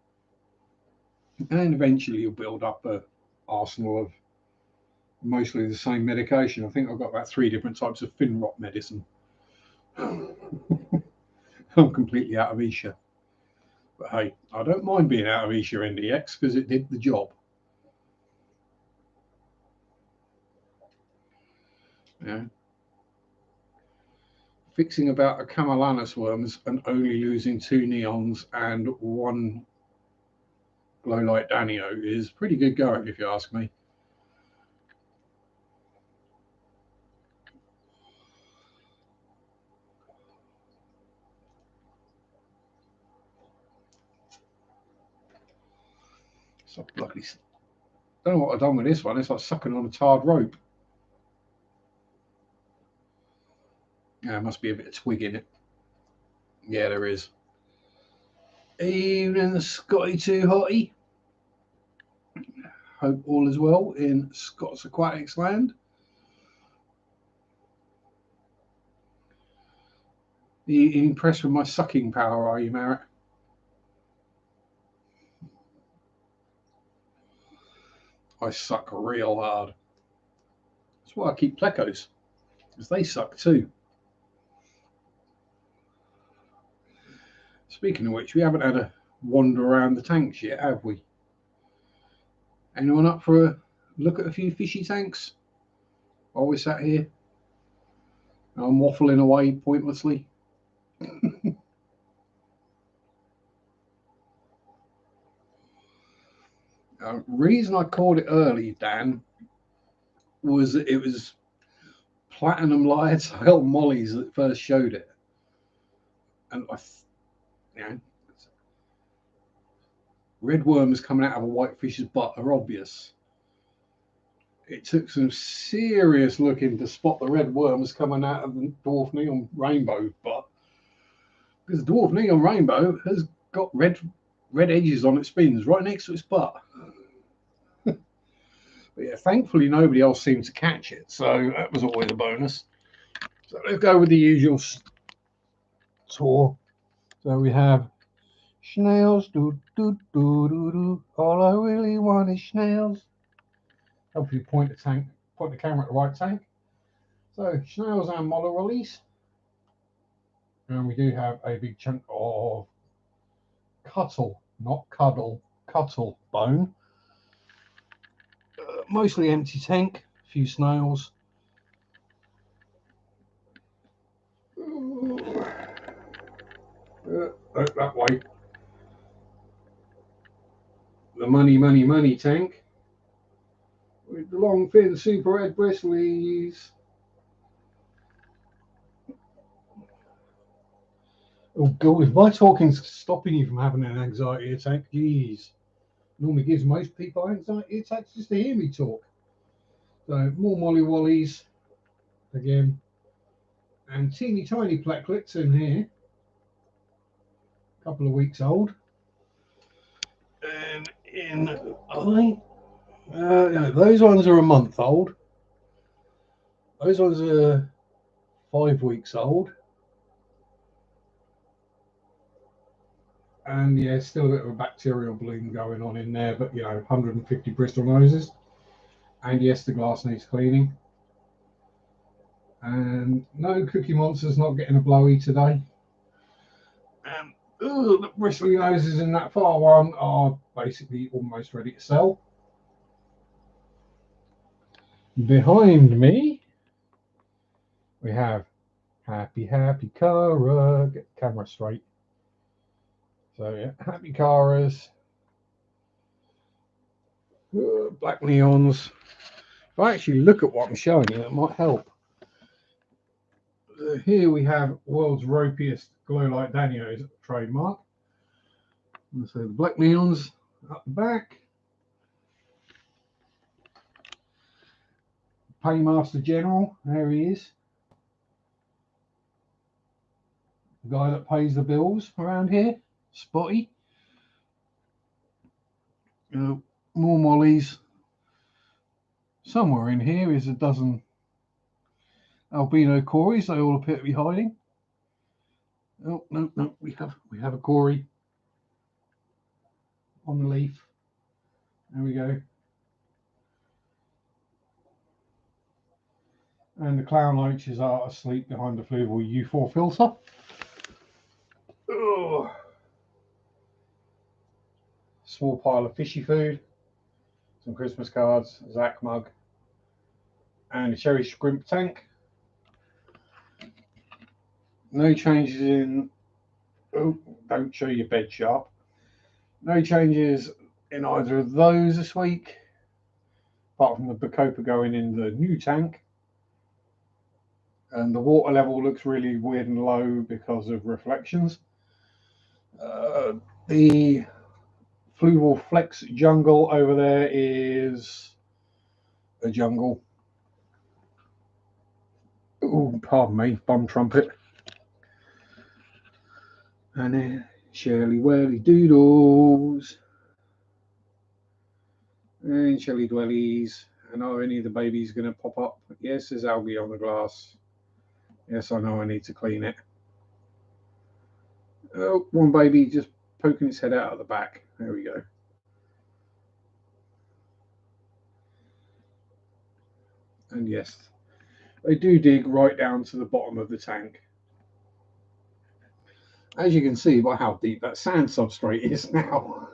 And eventually you'll build up an arsenal of mostly the same medication. I think I've got about 3 different types of fin rot medicine. I'm completely out of Isha. But hey, I don't mind being out of Isha NDX because it did the job. Yeah. fixing about a Camellanus worms and only losing 2 neons and 1 glow light danio is pretty good going, if you ask me. So luckily, don't know what I've done with this one. It's like sucking on a tarred rope. Yeah, there must be a bit of twig in it. Yeah, there is. Evening, Scotty Too Hotty. Hope all is well in Scott's Aquatics land. Are you impressed with my sucking power, are you, Merritt? I suck real hard. That's why I keep plecos, because they suck too. Speaking of which, we haven't had a wander around the tanks yet, have we? Anyone up for a look at a few fishy tanks while we're sat here? I'm waffling away pointlessly. Reason I called it early, Dan, was that it was platinum lyocell mollies that first showed it, and red worms coming out of a whitefish's butt are obvious. It took some serious looking to spot the red worms coming out of the dwarf neon rainbow butt, because the dwarf neon rainbow has got red edges on its fins right next to its butt. But yeah, thankfully nobody else seemed to catch it, so that was always a bonus. So let's go with the usual tour. So we have snails, do do do do do. All I really want is snails. Hopefully point the camera at the right tank. So snails and molly-rollies. And we do have a big chunk of cuttle, not cuddle, cuttle bone. Mostly empty tank, a few snails. That way. The money tank with the long fin super red bristlies. Oh God, if my talking's stopping you from having an anxiety attack, geez. Normally gives most people anxiety attacks just to hear me talk. So more molly wallies again, and teeny tiny placklets in here, a couple of weeks old. And in those ones are a month old. Those ones are 5 weeks old. And yeah, still a bit of a bacterial bloom going on in there, but 150 Bristol noses. And yes, the glass needs cleaning. And no, Cookie Monster's not getting a blowy today. And the bristly noses in that far one are basically almost ready to sell. Behind me, we have Happy Cara. Get the camera straight. So yeah, Happy Caras, black neons. If I actually look at what I'm showing you, it might help. Here we have world's ropiest glow light danios trademark. And so the black neons up the back. Paymaster General, there he is. The guy that pays the bills around here, Spotty. More mollies. Somewhere in here is a dozen albino cories. They all appear to be hiding. Oh no, we have a cory on the leaf. There we go. And the clown loaches are asleep behind the fluval U4 filter. Ugh. Small pile of fishy food, some Christmas cards, a Zach mug, and a cherry shrimp tank. No changes in. Oh, don't show your bed, Sharpe. No changes in either of those this week, apart from the Bacopa going in the new tank. And the water level looks really weird and low because of reflections. The Fluval Flex jungle over there is a jungle. Oh, pardon me, bum trumpet. And then Shirley Whirly Doodles. And Shelly Dwellies. And are any of the babies going to pop up? Yes, there's algae on the glass. Yes, I know I need to clean it. Oh, one baby just poking its head out of the back. There we go. And yes, they do dig right down to the bottom of the tank. As you can see by how deep that sand substrate is now.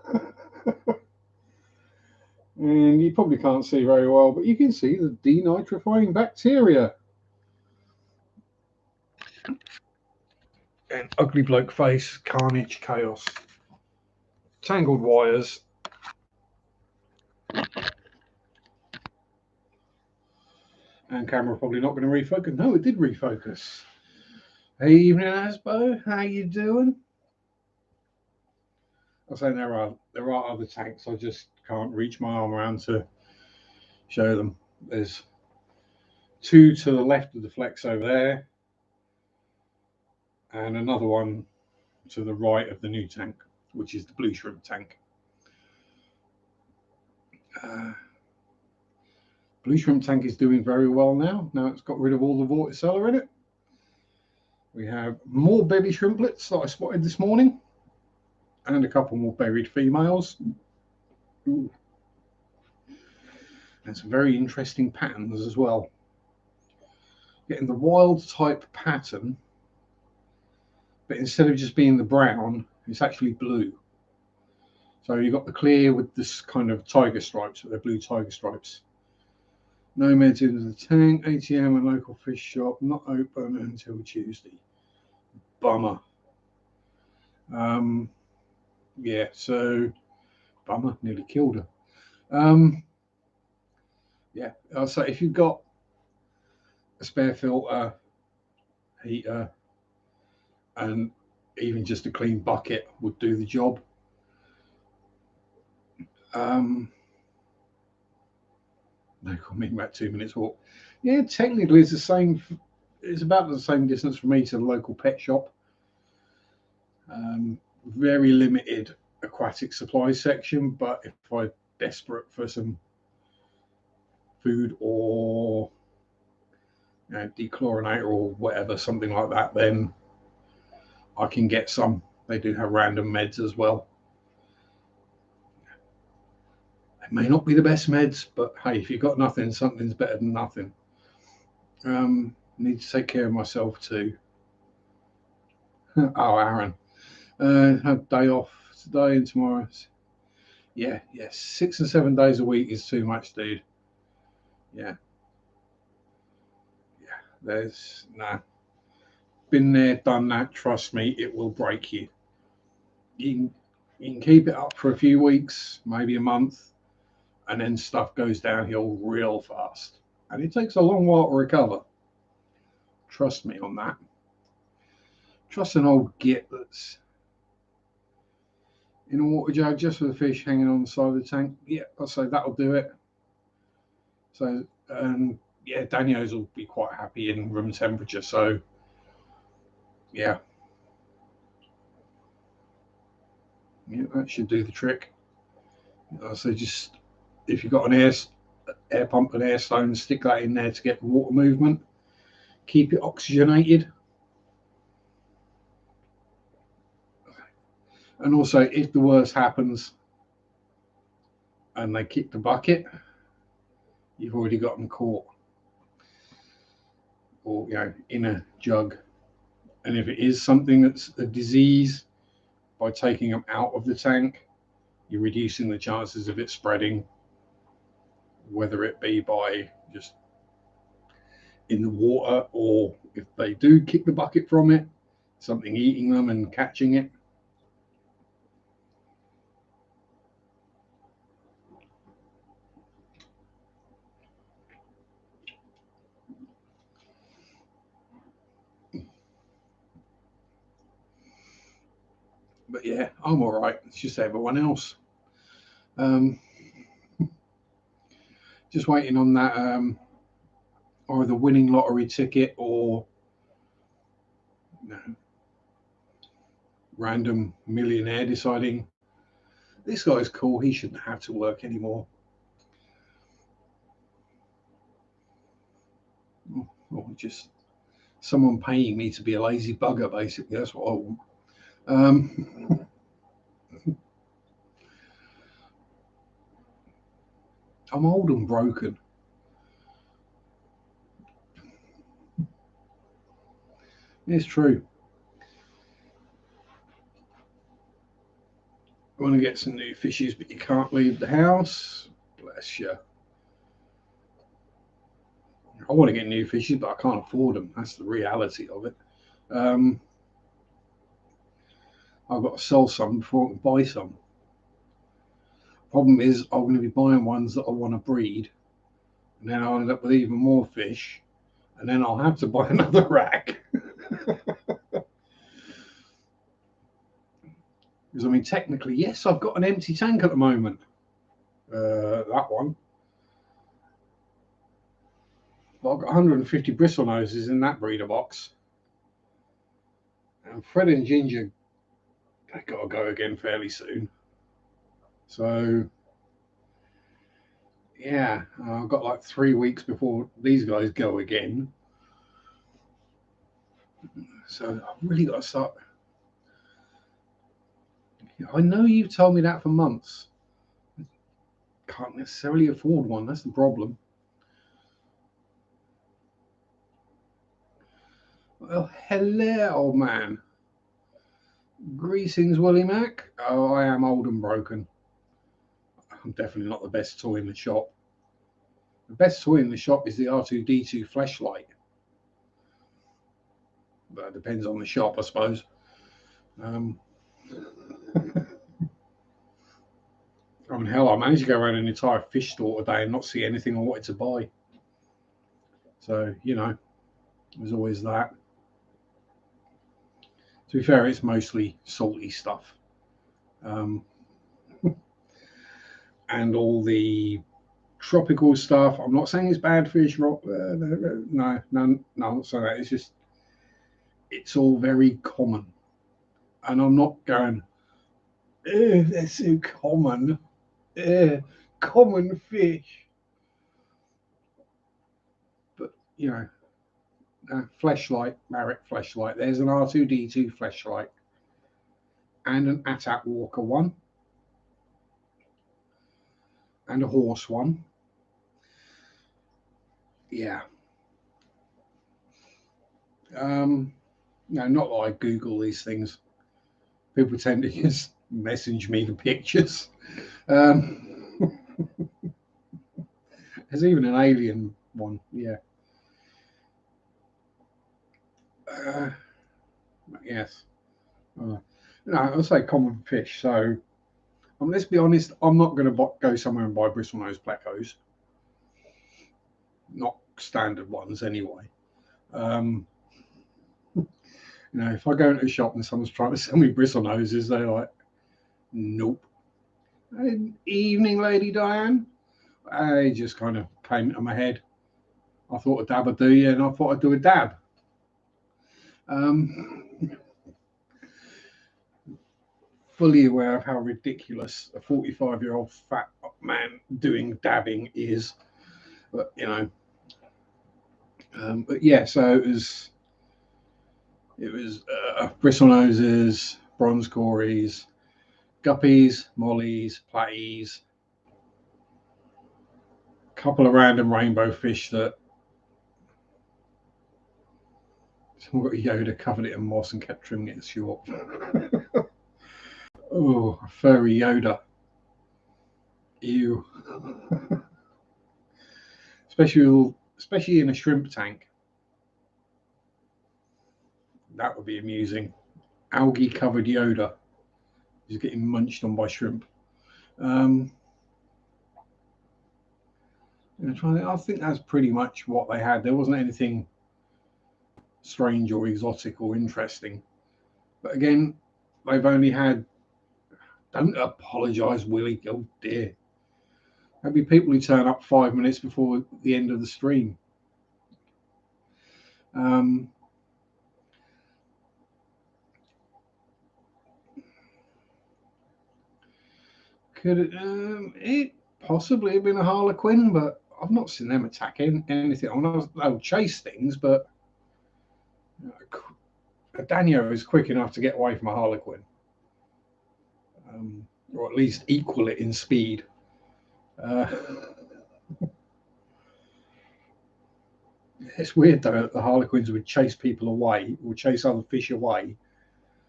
And you probably can't see very well, but you can see the denitrifying bacteria. And ugly bloke face, carnage, chaos. Tangled wires. And camera probably not going to refocus. No, it did refocus. Hey, evening, Asbo. How you doing? I was saying there are other tanks. I just can't reach my arm around to show them. There's two to the left of the flex over there, and another one to the right of the new tank, which is the blue shrimp tank. Blue shrimp tank is doing very well now. Now it's got rid of all the vorticella in it. We have more baby shrimplets that I spotted this morning, and a couple more buried females. Ooh. And some very interesting patterns as well. Getting the wild type pattern, but instead of just being the brown, it's actually blue. So you've got the clear with this kind of tiger stripes, with the blue tiger stripes. No meds into the tank. ATM and local fish shop not open until Tuesday. Bummer. Yeah, so bummer, nearly killed her. Yeah, I'll say if you've got a spare filter, heater, and even just a clean bucket would do the job. No comment about 2 minutes walk. Yeah, technically it's the same. It's about the same distance for me to the local pet shop. Very limited aquatic supply section, but if I'm desperate for some food or dechlorinator or whatever, something like that, then I can get some. They do have random meds as well. They may not be the best meds, but hey, if you've got nothing, something's better than nothing. Need to take care of myself too. Oh, Aaron, have day off today and tomorrow. Yeah, 6 and 7 days a week is too much, dude. Yeah. There's been there, done that. Trust me, it will break you. You can keep it up for a few weeks, maybe a month, and then stuff goes downhill real fast. And it takes a long while to recover. Trust me on that. Trust an old git that's in a water jug just with the fish hanging on the side of the tank. Yeah, I'll say that'll do it. So, yeah, Daniels will be quite happy in room temperature. So, yeah, that should do the trick. So just if you've got an air pump and air stone, stick that in there to get the water movement. Keep it oxygenated. And also, if the worst happens and they kick the bucket, you've already got them caught, or in a jug. And if it is something that's a disease, by taking them out of the tank, you're reducing the chances of it spreading, whether it be by just in the water, or if they do kick the bucket from it, something eating them and catching it. But yeah, I'm all right. It's just everyone else. Just waiting on that either winning lottery ticket or random millionaire deciding this guy's cool, he shouldn't have to work anymore. Or just someone paying me to be a lazy bugger, basically. That's what I want. I'm old and broken. It's true. I want to get some new fishes, but you can't leave the house. Bless you. I want to get new fishes, but I can't afford them. That's the reality of it. I've got to sell some before I can buy some. Problem is, I'm going to be buying ones that I want to breed, and then I'll end up with even more fish, and then I'll have to buy another rack. Because, I mean, technically, yes, I've got an empty tank at the moment. That one. But I've got 150 bristle noses in that breeder box. And Fred and Ginger, they've got to go again fairly soon. So, yeah, I've got like 3 weeks before these guys go again. So I've really got to start. I know you've told me that for months. Can't necessarily afford one. That's the problem. Well, hello, old man. Greetings, Willie Mac. Oh, I am old and broken. I'm definitely not the best toy in the shop. The best toy in the shop is the R2-D2 flashlight. But it depends on the shop, I suppose. I mean, hell, I managed to go around an entire fish store today and not see anything I wanted to buy. So, you know, there's always that. To be fair, it's mostly salty stuff. And all the tropical stuff. I'm not saying it's bad fish. No, I'm not saying that. It's just, it's all very common. And I'm not going, they're so common. Common fish. But, you know, fleshlight, Marek fleshlight. There's an R2-D2 fleshlight and an Attack Walker one and a horse one. Yeah. No, not that I Google these things. People tend to just message me the pictures. There's even an alien one. Yeah. Yes. No, I'll say common fish. So, let's be honest, I'm not going to go somewhere and buy bristlenose plecos. Not standard ones, anyway. You know, if I go into a shop and someone's trying to sell me bristlenoses, they're like, nope. Evening, Lady Diane. I just kind of came into my head. I thought a dab would do you, and I thought I'd do a dab. Fully aware of how ridiculous a 45-year-old fat man doing dabbing is, but you know. But yeah, so it was bristlenoses, bronze cories, guppies, mollies, platies, a couple of random rainbow fish that someone got Yoda, covered it in moss and kept trimming it short. Oh, a furry Yoda. Ew. Especially in a shrimp tank. That would be amusing. Algae covered Yoda is getting munched on by shrimp. I think that's pretty much what they had. There wasn't anything strange or exotic or interesting. But again, they've only had. Don't apologise, Willie. Oh dear. There'll be people who turn up 5 minutes before the end of the stream. Could it possibly have been a harlequin? But I've not seen them attack anything. I know they'll chase things, but a Danio is quick enough to get away from a harlequin, or at least equal it in speed. It's weird though that the harlequins would chase people away or chase other fish away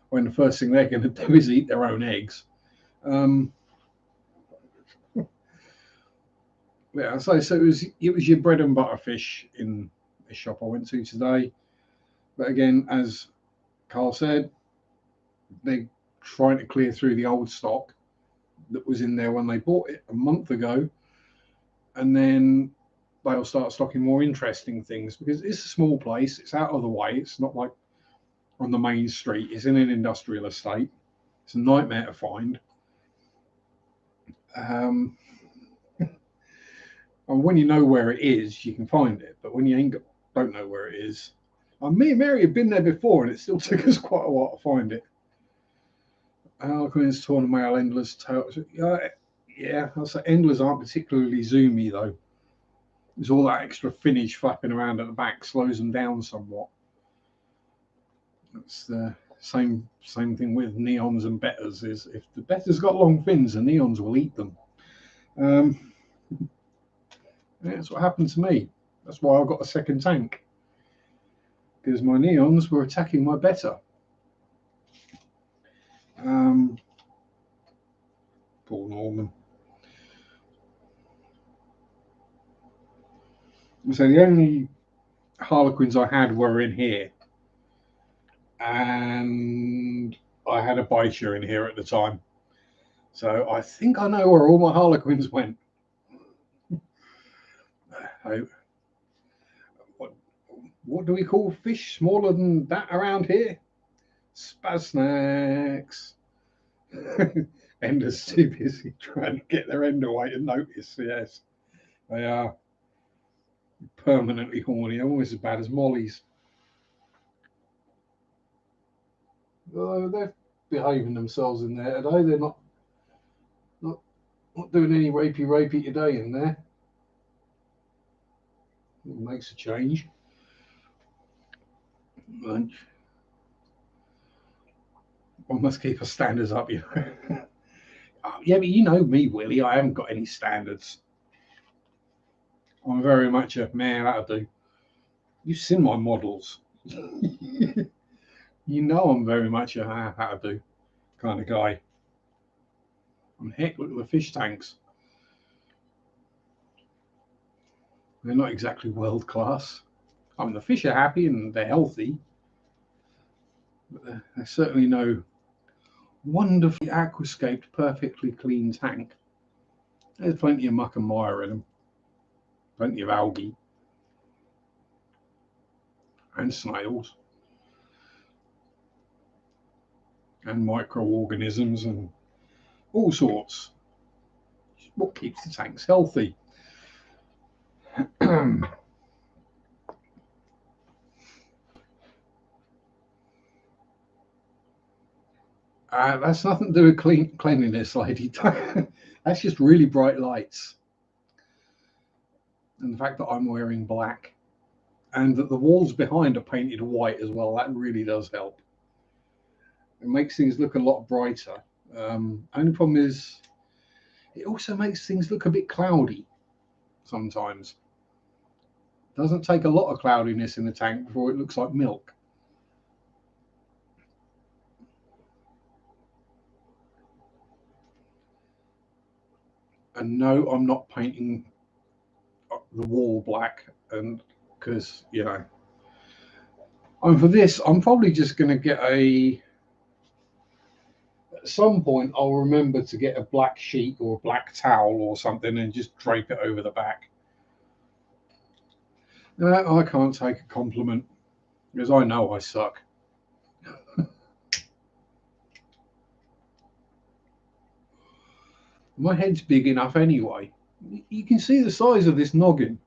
when the first thing they're going to do is eat their own eggs. Yeah, so it was your bread and butter fish in the shop I went to today. But again, as Carl said, they're trying to clear through the old stock that was in there when they bought it a month ago, and then they'll start stocking more interesting things because it's a small place. It's out of the way. It's not like on the main street. It's in an industrial estate. It's a nightmare to find. And when you know where it is, you can find it. But when you don't know where it is, me and Mary have been there before, and it still took us quite a while to find it. Harlequins, torn male endless tails. Yeah, I'll say endless aren't particularly zoomy though. There's all that extra finish flapping around at the back slows them down somewhat. That's the same thing with neons and bettas. Is if the betta's got long fins, the neons will eat them. That's what happened to me. That's why I got a second tank, because my neons were attacking my betta. Poor Norman. So the only harlequins I had were in here, and I had a bicher in here at the time. So I think I know where all my harlequins went. What do we call fish smaller than that around here? Spaz snacks. Ender's too busy trying to get their end away to notice. Yes, they are permanently horny, almost as bad as Molly's. They're behaving themselves in there today. They're not doing any rapey today in there. It makes a change. Lunch. One must keep our standards up, you know. Yeah, but you know me, Willie. I haven't got any standards. I'm very much a man. That'll do. You've seen my models. You know I'm very much a that'll do kind of guy. And heck, look at the fish tanks. They're not exactly world class. I mean, the fish are happy and they're healthy, but there's certainly no wonderfully aquascaped, perfectly clean tank. There's plenty of muck and mire in them, plenty of algae and snails and microorganisms and all sorts. What keeps the tanks healthy? That's nothing to do with cleanliness, lady. That's just really bright lights. And the fact that I'm wearing black and that the walls behind are painted white as well, that really does help. It makes things look a lot brighter. Only problem is it also makes things look a bit cloudy sometimes. It doesn't take a lot of cloudiness in the tank before it looks like milk. And no, I'm not painting the wall black, and because, you know, And for this, I'm probably just going to get at some point, I'll remember to get a black sheet or a black towel or something and just drape it over the back. No, I can't take a compliment because I know I suck. My head's big enough anyway. You can see the size of this noggin.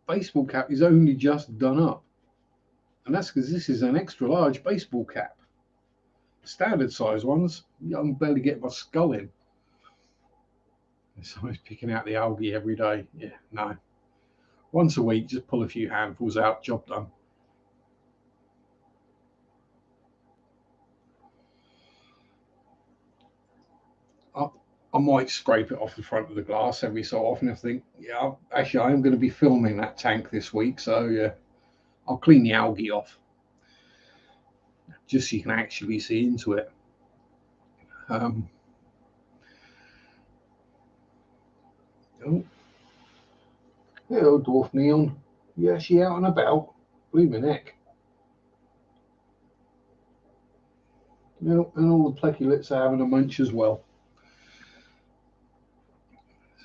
Baseball cap is only just done up. And that's because this is an extra large baseball cap. Standard size ones, I can barely get my skull in. So I was picking out the algae every day. Yeah, no. Once a week, just pull a few handfuls out, job done. I might scrape it off the front of the glass every so often. I think, yeah, actually, I am going to be filming that tank this week, so yeah, I'll clean the algae off just so you can actually see into it. Oh, hello, dwarf neon. Yeah, she out and about. Blooming heck. No, and all the pleculets are having a munch as well.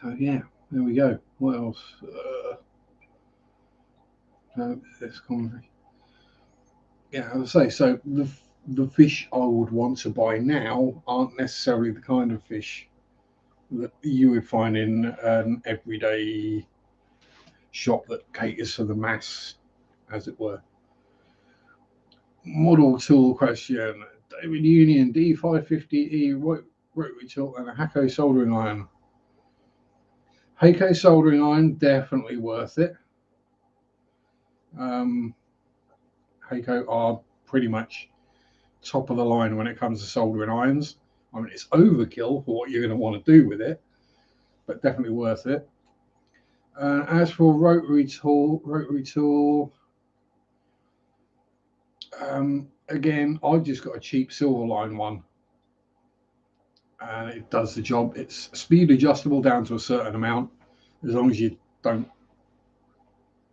So yeah, there we go. What else? This conversation. Yeah, I would say so. The fish I would want to buy now aren't necessarily the kind of fish that you would find in an everyday shop that caters for the mass, as it were. Model tool question: David Union D550E rotary tilt and a Hakko soldering iron. Hakko soldering iron, definitely worth it. Hakko are pretty much top of the line when it comes to soldering irons. I mean, it's overkill for what you're going to want to do with it, but definitely worth it. As for rotary tool, again, I've just got a cheap Silverline one, and it does the job. It's speed adjustable down to a certain amount. As long as you don't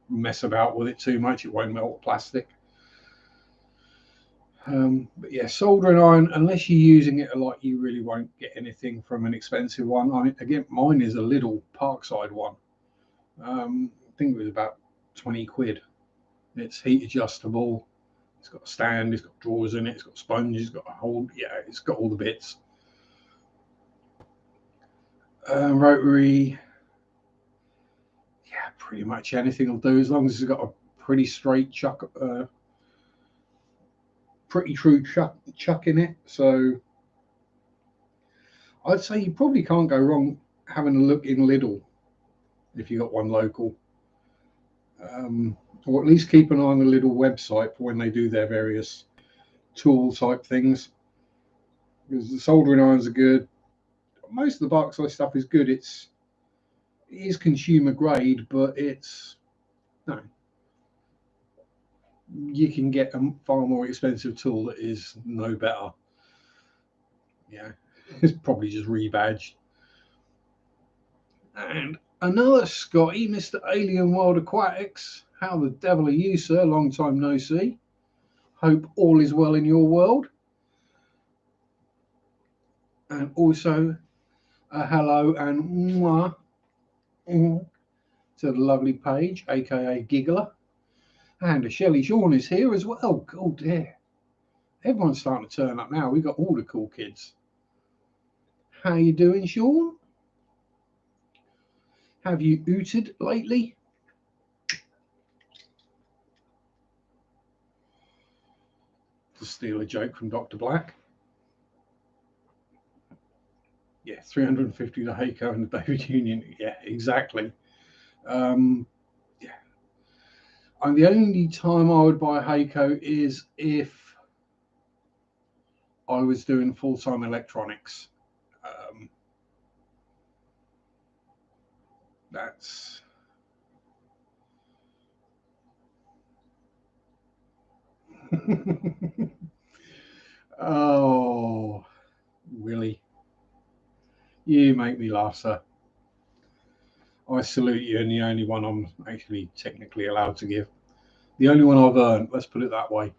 mess about with it too much, it won't melt plastic. But yeah, soldering iron, unless you're using it a lot, you really won't get anything from an expensive one. I mean, again, mine is a little Parkside one. I think it was about 20 quid. It's heat adjustable. It's got a stand. It's got drawers in it. It's got sponges. It's got a whole, yeah, it's got all the bits. Rotary, yeah, pretty much anything will do as long as it's got a pretty straight chuck, pretty true chuck in it. So I'd say you probably can't go wrong having a look in Lidl if you got one local. Or at least keep an eye on the Lidl website for when they do their various tool type things. Because the soldering irons are good. Most of the Barkside stuff is good. It is consumer grade, but it's no. You can get a far more expensive tool that is no better. Yeah, it's probably just rebadged. And another Scotty, Mr. Alien World Aquatics. How the devil are you, sir? Long time no see. Hope all is well in your world. And also a hello and mwah to the lovely Paige, aka Giggler. And a Shelley Shawn is here as well. Oh dear. Everyone's starting to turn up now. We've got all the cool kids. How you doing, Sean? Have you ooted lately? To steal a joke from Dr. Black. Yeah, 350 to Hakko and the David Union. Yeah, exactly. Yeah. And the only time I would buy Hakko is if I was doing full-time electronics. That's oh, Willie, you make me laugh, sir. I salute you, and the only one I'm actually technically allowed to give. The only one I've earned, let's put it that way.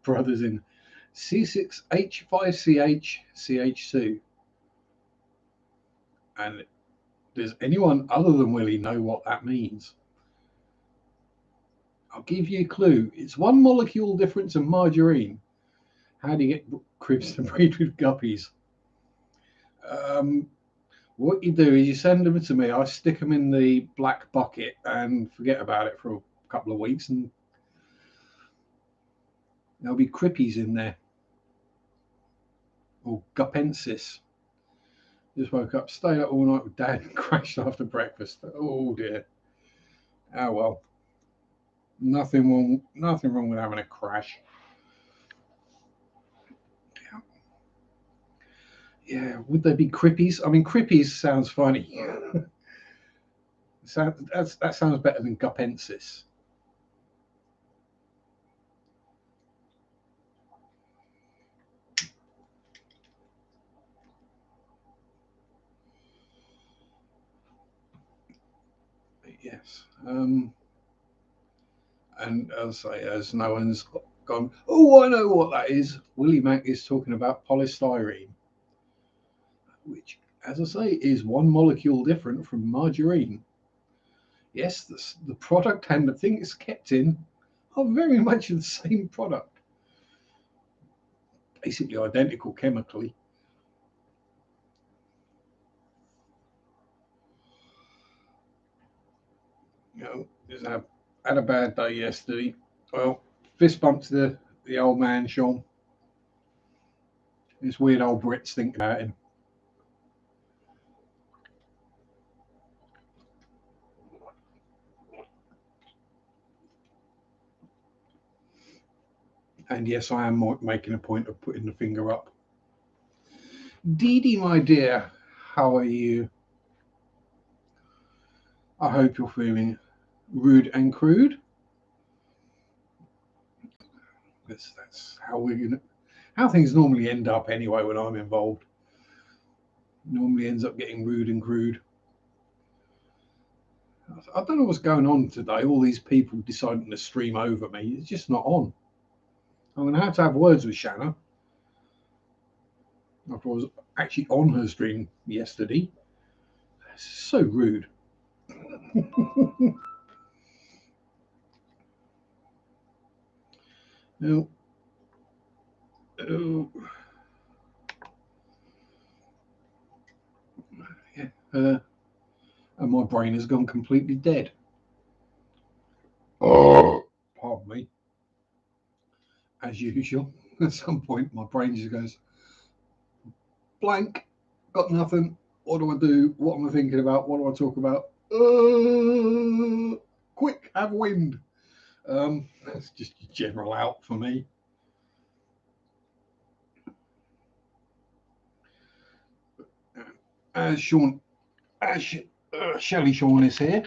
Brothers in C6H5CH And does anyone other than Willie know what that means? I'll give you a clue. It's one molecule difference in margarine. How do you get cribs to breed with guppies? What you do is you send them to me. I stick them in the black bucket and forget about it for a couple of weeks, and there'll be crippies in there. Or gupensis. Just woke up, stayed up all night with Dad, and crashed after breakfast. Oh dear. Oh well. Nothing wrong with having a crash. Yeah, would they be crippies? I mean, crippies sounds funny. That sounds better than gupensis. Yes. And as I say, as no one's gone, oh, I know what that is. Willie Mac is talking about polystyrene, which, as I say, is one molecule different from margarine. Yes, the product and the thing it's kept in are very much the same product. Basically identical chemically. You know, had a bad day yesterday. Well, fist bump to the old man, Sean. This weird old Brits thinking about him. And yes, I am making a point of putting the finger up. Dee Dee, my dear, how are you? I hope you're feeling rude and crude. That's how things normally end up anyway when I'm involved. Normally ends up getting rude and crude. I don't know what's going on today. All these people deciding to stream over me. It's just not on. I'm going to have words with Shanna. I was actually on her stream yesterday. It's so rude. Now, and my brain has gone completely dead. Oh, pardon me. As usual, at some point, my brain just goes blank. Got nothing. What do I do? What am I thinking about? What do I talk about? Quick, have wind. That's just a general out for me. As Shelley Sean is here.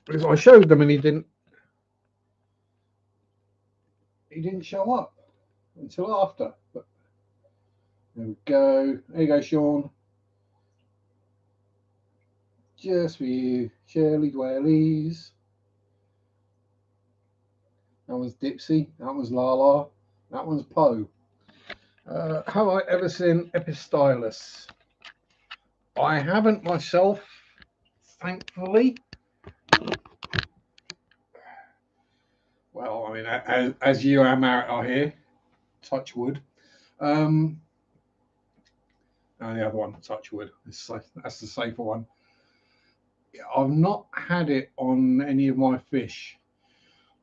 Because I showed them and he didn't show up until after. But there we go. There you go, Sean. Just for you, Shirley Dwellies. That one's Dipsy. That one's Lala. That one's Poe. Have I ever seen Epistylus? I haven't myself, thankfully. Well, I mean, as you and Marit are here, touch wood. And the other one, touch wood. That's the safer one. I've not had it on any of my fish.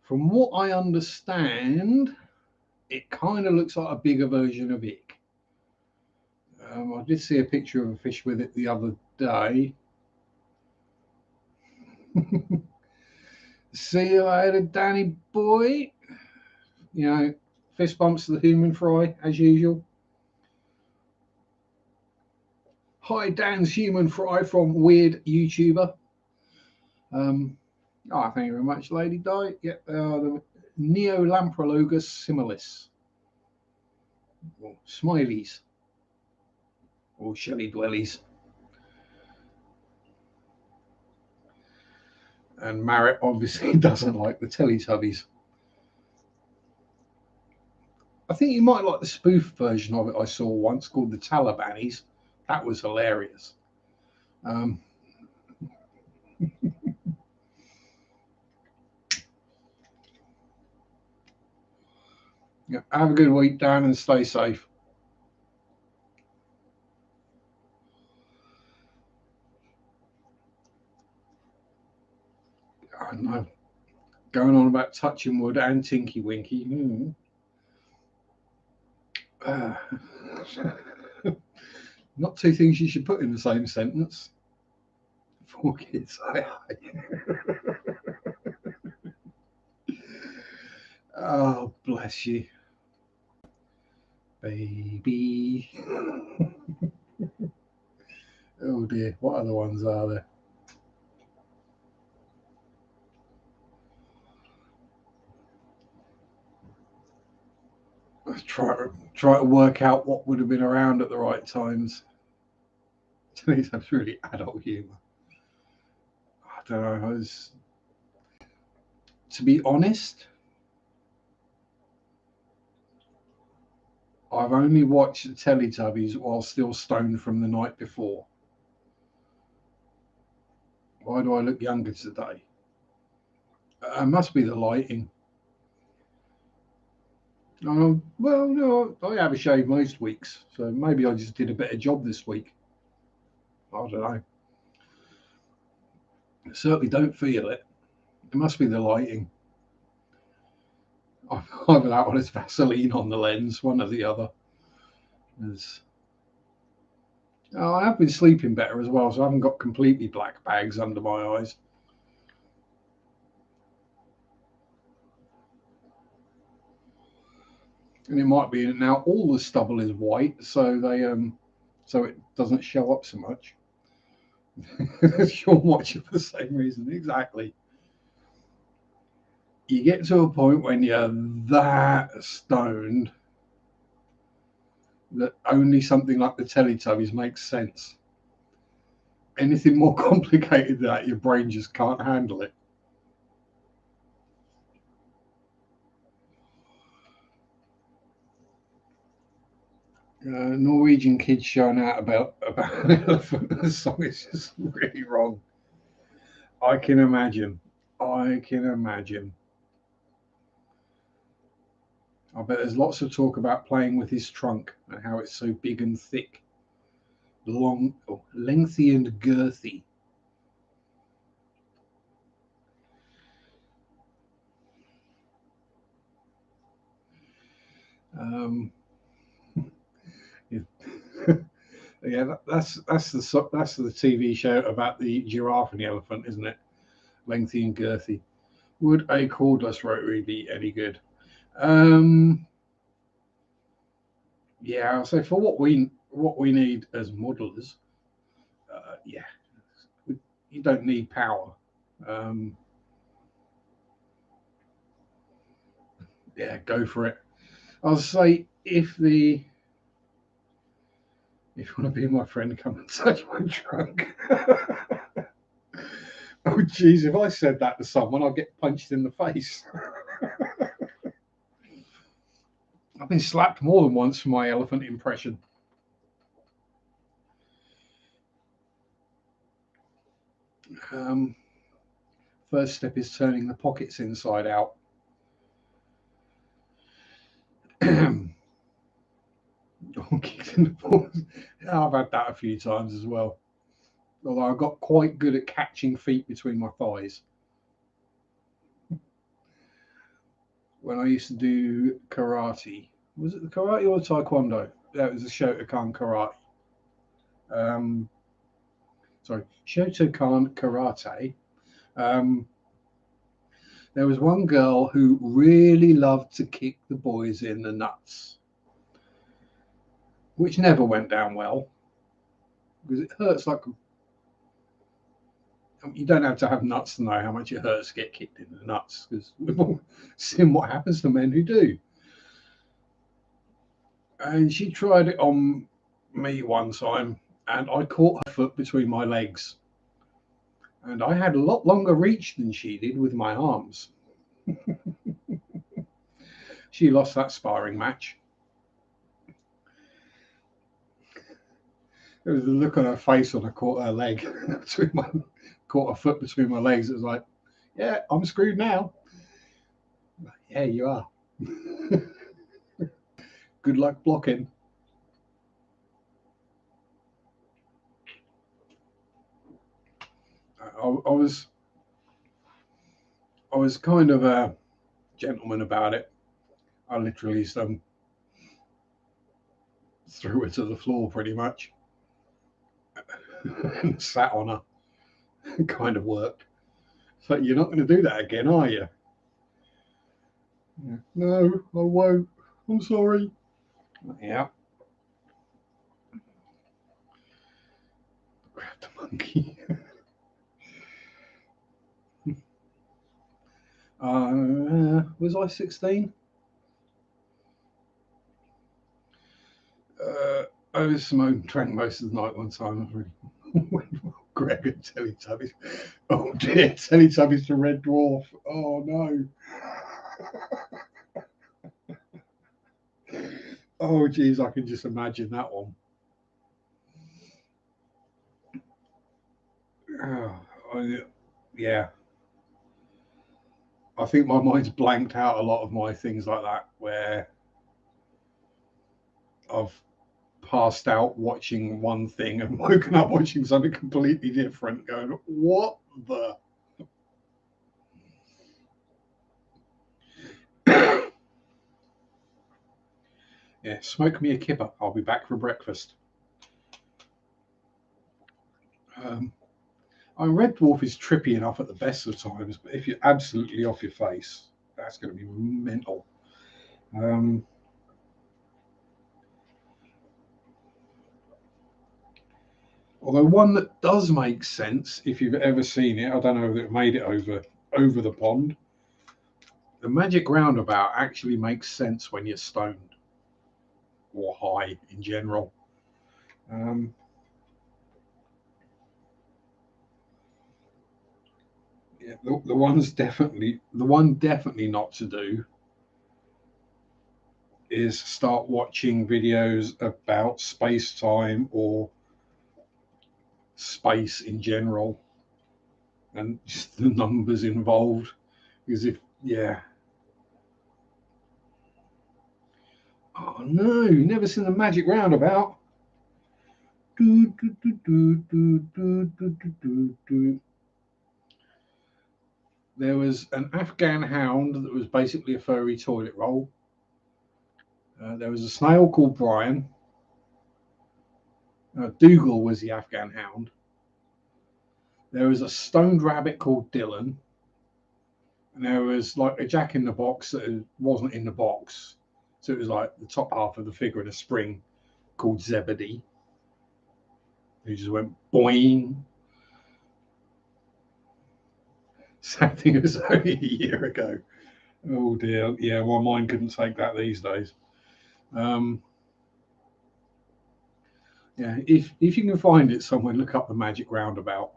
From what I understand, it kind of looks like a bigger version of ick. I did see a picture of a fish with it the other day. See you later, Danny boy. You know, fist bumps to the human fry, as usual. Hi, Dan's human fry from Weird YouTuber. Thank you very much, Lady Di. Yep, the Neolamprologus similis. Smileys. or Shelley Dwellies. And Marrett obviously doesn't like the Teletubbies. I think you might like the spoof version of it I saw once called the Talibanis. That was hilarious. Yeah, have a good week, Dan, and stay safe. I know. Going on about touching wood and Tinky Winky. Not two things you should put in the same sentence. 4 kids. Oh, bless you. Baby. Oh dear, what other ones are there? Let's try to work out what would have been around at the right times. That's really adult humour. I don't know. To be honest, I've only watched the Teletubbies while still stoned from the night before. Why do I look younger today? It must be the lighting. Well, no, I have a shave most weeks, so maybe I just did a better job this week. I don't know. I certainly don't feel it. It must be the lighting. Either that or it's Vaseline on the lens, one or the other. I have been sleeping better as well, so I haven't got completely black bags under my eyes. And it might be now all the stubble is white, so so it doesn't show up so much. You're watching for the same reason, exactly. You get to a point when you're that stoned that only something like the Teletubbies makes sense. Anything more complicated than that, your brain just can't handle it. Norwegian kids showing out about an elephant. The song is just really wrong. I can imagine. I bet there's lots of talk about playing with his trunk and how it's so big and thick, long, lengthy and girthy. Yeah, that's the TV show about the giraffe and the elephant, isn't it? Lengthy and girthy. Would a cordless rotary be any good? Yeah, so for what we need as modelers, yeah, you don't need power. Yeah, go for it. I'll say if you want to be my friend, come and touch my trunk. Oh, jeez, if I said that to someone, I'd get punched in the face. I've been slapped more than once for my elephant impression. First step is turning the pockets inside out. I've had that a few times as well. Although I got quite good at catching feet between my thighs. When I used to do karate, was it the karate or the taekwondo? That was the Shotokan karate. Sorry, Shotokan karate. There was one girl who really loved to kick the boys in the nuts, which never went down well because it hurts like. You don't have to have nuts to know how much it hurts to get kicked in the nuts, because we've all seen what happens to men who do. And she tried it on me one time, and I caught her foot between my legs. And I had a lot longer reach than she did with my arms. She lost that sparring match. There was a look on her face when I caught her leg caught her foot between my legs. It was like, yeah, I'm screwed now. Yeah, you are. Good luck blocking. I was kind of a gentleman about it. I literally threw her to the floor pretty much and sat on her. It kind of worked. So you're not going to do that again, are you? Yeah. No, I won't. I'm sorry. Yeah. Grab the monkey. Was I 16? I was smoking, drank most of the night one time. Greg and Teletubbies. Oh dear, Teletubbies to Red Dwarf. Oh no. Oh geez, I can just imagine that one. Yeah. I think my mind's blanked out a lot of my things like that where I've passed out watching one thing and woken up watching something completely different, going, what the? Yeah, smoke me a kipper. I'll be back for breakfast. Red Dwarf is trippy enough at the best of times, but if you're absolutely off your face, that's going to be mental. Although one that does make sense, if you've ever seen it, I don't know if it made it over the pond. The magic roundabout actually makes sense when you're stoned or high in general. Yeah, the one definitely not to do is start watching videos about space time or space in general and just the numbers involved. Because oh no, you never seen the magic roundabout? There was an Afghan hound that was basically a furry toilet roll. There was a snail called Brian. Dougal was the Afghan hound. There was a stoned rabbit called Dylan. And there was like a jack in the box that wasn't in the box. So it was like the top half of the figure in a spring called Zebedee. Who just went boing. Same thing as only a year ago. Oh dear. Yeah, my mind couldn't take that these days. Yeah, if you can find it somewhere, look up the Magic Roundabout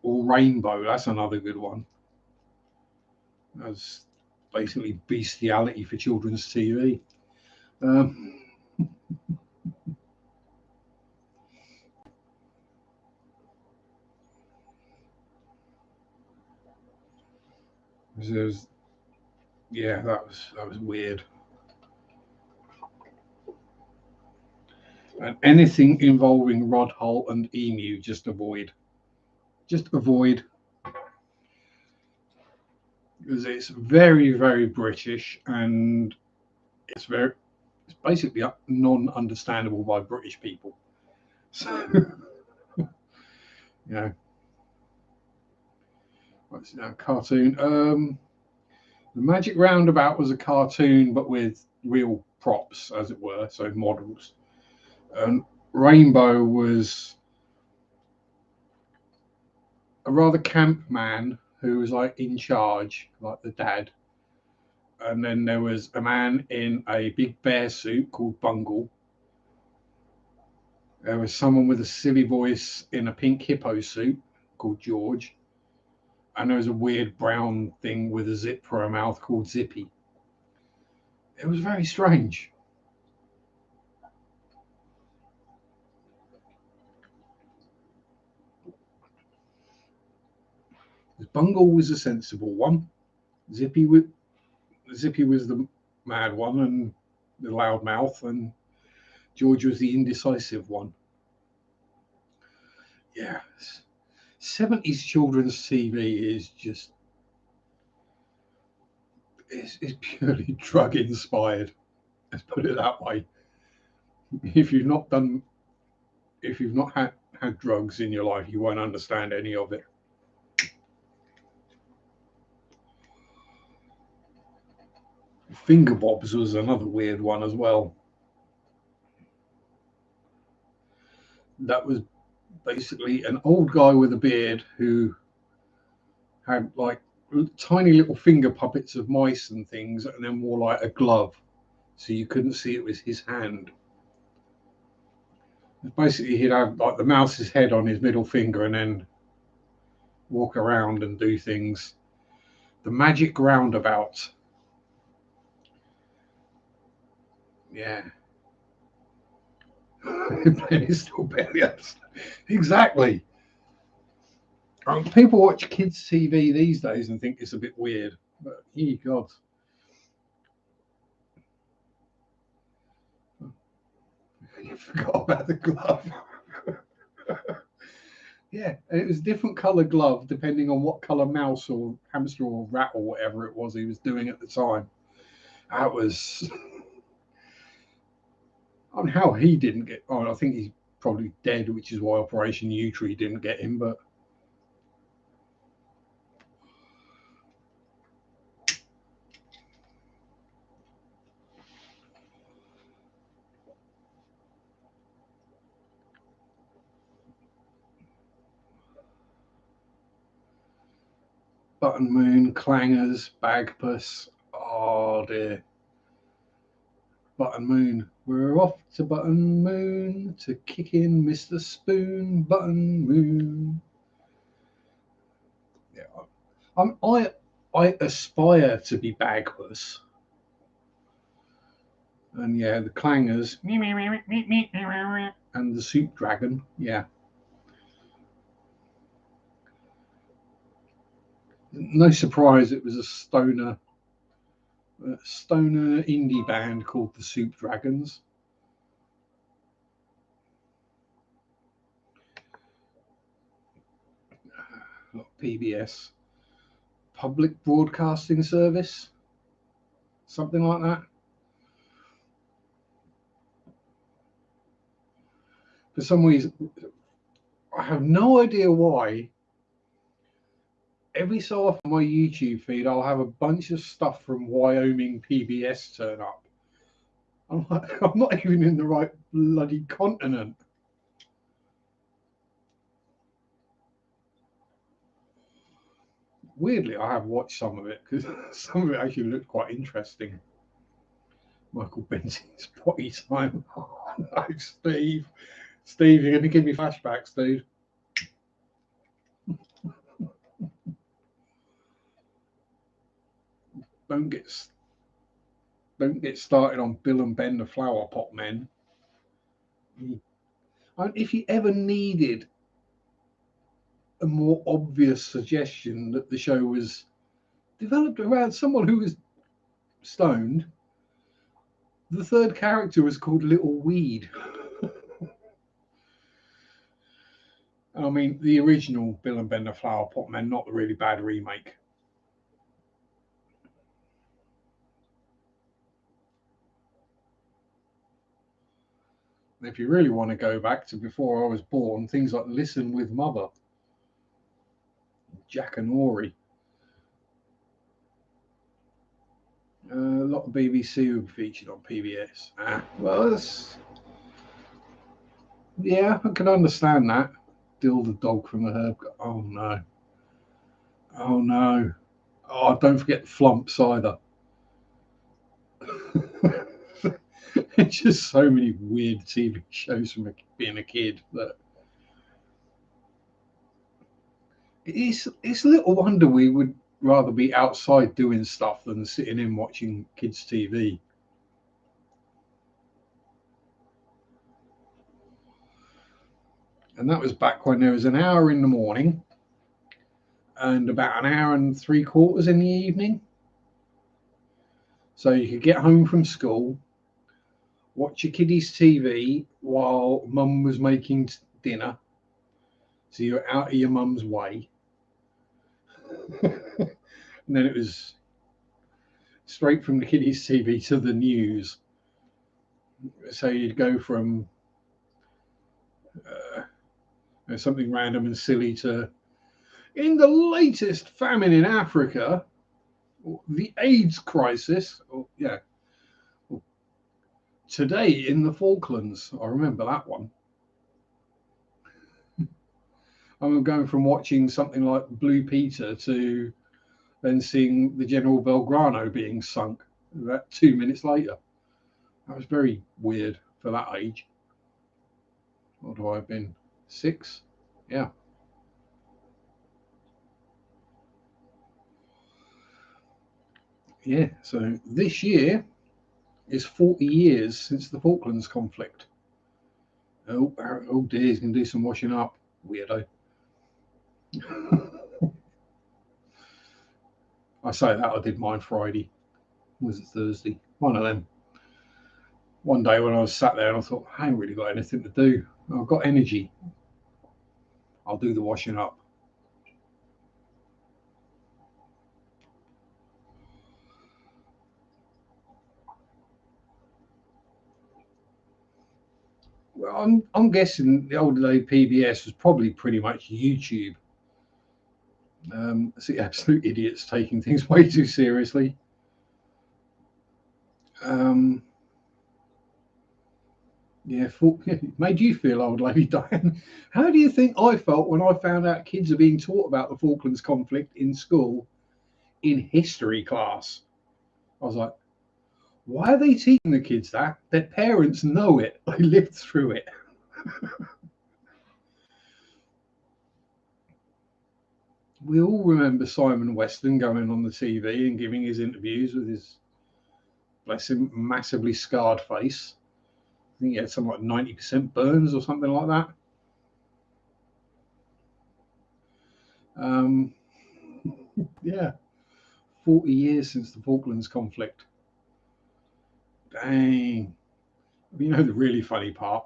or Rainbow. That's another good one. That's basically bestiality for children's TV. Yeah, that was weird. And anything involving Rod Holt and Emu, just avoid. Just avoid. Because it's very, very British and it's basically non-understandable by British people. So, you know, what's that cartoon? The Magic Roundabout was a cartoon, but with real props, as it were, so models. And Rainbow was a rather camp man who was like in charge, like the dad. And then there was a man in a big bear suit called Bungle. There was someone with a silly voice in a pink hippo suit called George. And there was a weird brown thing with a zip for a mouth called Zippy. It was very strange. Bungle was a sensible one. Zippy was the mad one and the loud mouth, and George was the indecisive one. Yeah. 70s children's TV is just is purely drug inspired. Let's put it that way. If you've not had drugs in your life, you won't understand any of it. Finger Bobs was another weird one as well. That was basically an old guy with a beard who had like tiny little finger puppets of mice and things, and then wore like a glove, so you couldn't see it was his hand. Basically, he'd have like the mouse's head on his middle finger and then walk around and do things. The magic roundabout. Yeah. Penny still barely understand. Exactly. People watch kids' TV these days and think it's a bit weird, but God. You forgot about the glove. Yeah, it was a different colour glove depending on what colour mouse or hamster or rat or whatever it was he was doing at the time. That was. On how he didn't get. Oh, I think he's probably dead, which is why Operation U-Tree didn't get him. But Button Moon, Clangers, Bagpuss. Oh dear. Button Moon. We're off to Button Moon to kick in Mr. Spoon. Button Moon. Yeah, I aspire to be Bagpuss. And yeah, the Clangers and the Soup Dragon. Yeah. No surprise, it was a stoner indie band called the Soup Dragons. PBS, Public Broadcasting Service, something like that. For some reason, I have no idea why. Every so often on my YouTube feed, I'll have a bunch of stuff from Wyoming PBS turn up. I'm like, I'm not even in the right bloody continent. Weirdly, I have watched some of it because some of it actually looked quite interesting. Michael Benson's potty time. Oh, no, Steve. Steve, you're going to give me flashbacks, dude. Don't get started on Bill and Ben the Flower Pot Men. If you ever needed a more obvious suggestion that the show was developed around someone who was stoned, the third character was called Little Weed. I mean, the original Bill and Ben the Flower Pot Men, not the really bad remake. If you really want to go back to before I was born, things like Listen with Mother, Jack and Ori. A lot of BBC were featured on PBS. Well, yeah, I can understand that. Dill the dog from the herb. Oh no. Oh no. Oh, don't forget the Flumps either. It's just so many weird TV shows from the being a kid. But it's little wonder we would rather be outside doing stuff than sitting in watching kids' TV. And that was back when there was an hour in the morning and about an hour and 3/4 in the evening. So you could get home from school, watch your kiddies' TV while mum was making dinner. So you're out of your mum's way. And then it was straight from the kiddies' TV to the news. So you'd go from something random and silly to, in the latest famine in Africa, the AIDS crisis, today in the Falklands. I remember that one. I'm going from watching something like Blue Peter to then seeing the General Belgrano being sunk about 2 minutes later. That was very weird for that age. What have I been? 6? Yeah. Yeah, so this year is 40 years since the Falklands conflict. Oh dear, he's going to do some washing up. Weirdo. I say that, I did mine Friday. Was it Thursday? One of them. One day when I was sat there and I thought, I ain't really got anything to do. I've got energy. I'll do the washing up. Well, I'm guessing the older day PBS was probably pretty much YouTube. See, absolute idiots taking things way too seriously. Yeah, made you feel old, Lady Diane. How do you think I felt when I found out kids are being taught about the Falklands conflict in school in history class? I was like, why are they teaching the kids that? Their parents know it. They lived through it. We all remember Simon Weston going on the TV and giving his interviews with his, bless him, massively scarred face. I think he had something like 90% burns or something like that. Yeah, 40 years since the Falklands conflict. Dang. You know the really funny part?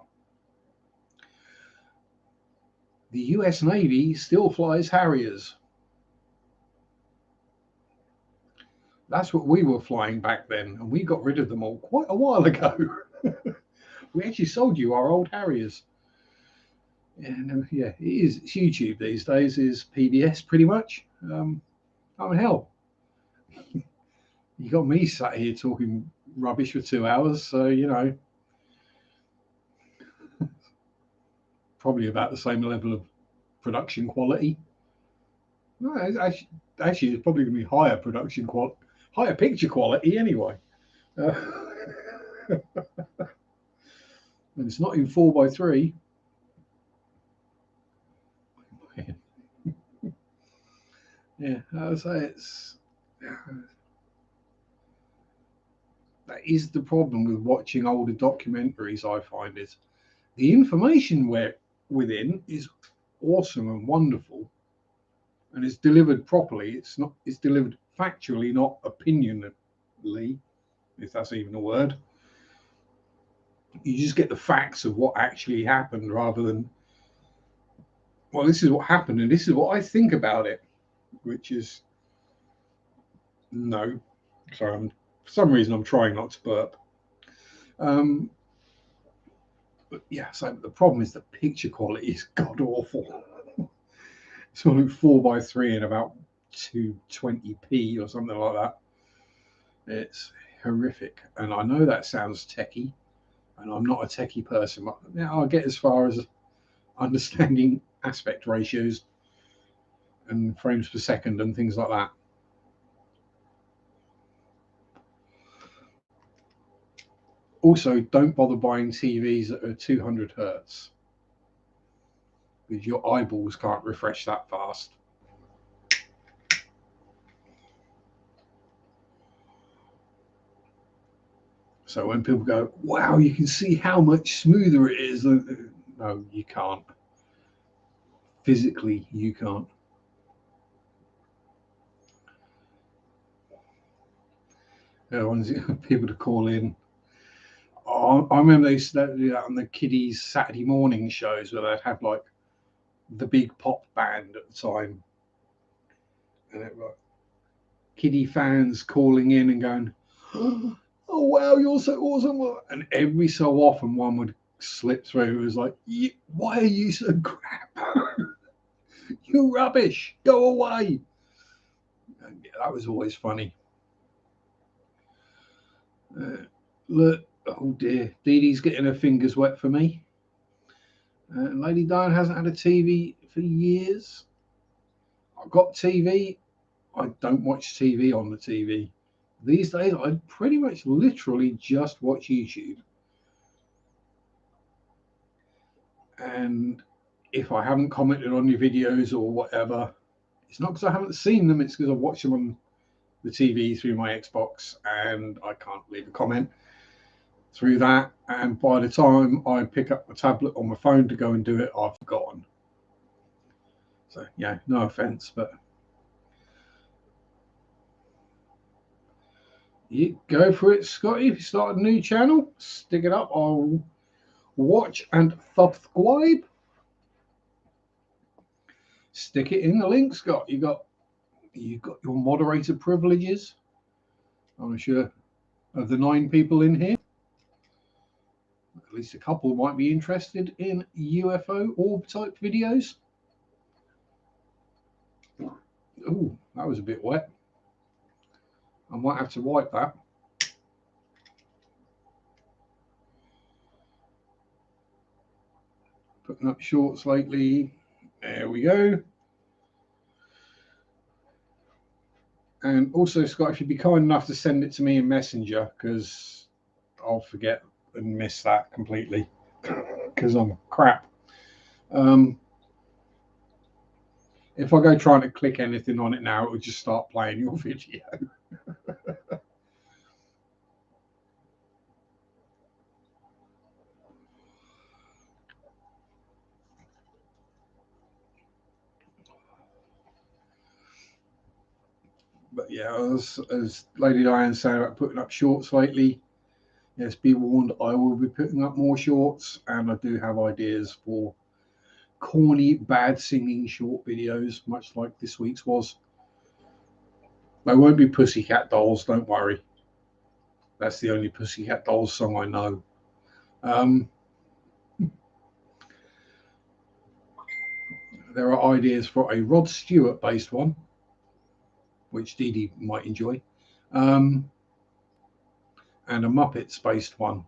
The US Navy still flies Harriers. That's what we were flying back then, and we got rid of them all quite a while ago. We actually sold you our old Harriers. And yeah, it is. It's YouTube these days, is PBS pretty much. Hell, you got me sat here talking rubbish for 2 hours, so probably about the same level of production quality. No, actually, it's probably going to be higher production quality, higher picture quality anyway. And it's not in 4:3. Yeah, I would say that is the problem with watching older documentaries. I find is the information within is awesome and wonderful, and it's delivered properly. It's delivered factually, not opinionally, if that's even a word. You just get the facts of what actually happened rather than, well, this is what happened and this is what I think about it, which is no. Sorry, for some reason I'm trying not to burp. But yeah, so the problem is the picture quality is god awful. It's only 4:3 and about 220p or something like that. It's horrific, and I know that sounds techie, and I'm not a techie person, but I'll get as far as understanding aspect ratios and frames per second and things like that. Also, don't bother buying TVs that are 200 hertz. because your eyeballs can't refresh that fast. So when people go, wow, you can see how much smoother it is. No, you can't. Physically, you can't. I want people to call in. Oh, I remember they used to do that on the kiddies' Saturday morning shows where they'd have like the big pop band at the time. And it was like kiddie fans calling in and going, oh wow, you're so awesome. And every so often one would slip through. It was like, why are you so crap? You're rubbish. Go away. And yeah, that was always funny. Look, oh dear, Dee Dee's getting her fingers wet for me. Lady Diane hasn't had a TV for years. I've got TV. I don't watch TV on the TV. These days, I pretty much literally just watch YouTube. And if I haven't commented on your videos or whatever, it's not because I haven't seen them, it's because I watch them on the TV through my Xbox and I can't leave a comment through that. And by the time I pick up my tablet or my phone to go and do it, I've forgotten. So, yeah, no offense, but you go for it, Scotty. If you start a new channel, stick it up. I'll watch and subscribe. Stick it in the link, Scott. You've got your moderator privileges. I'm sure of the 9 people in here, at least a couple might be interested in UFO orb type videos. Oh, that was a bit wet. I might have to wipe that. Putting up shorts lately. There we go. And also, Scott, if you'd be kind enough to send it to me in Messenger, because I'll forget and miss that completely because I'm crap. If I go trying to click anything on it now, it will just start playing your video. But yeah, as Lady Diane said about putting up shorts lately, yes, be warned, I will be putting up more shorts, and I do have ideas for corny, bad singing short videos, much like this week's was. They won't be Pussycat Dolls, don't worry. That's the only Pussycat Dolls song I know. There are ideas for a Rod Stewart based one, which Dee Dee might enjoy, and a Muppets based one.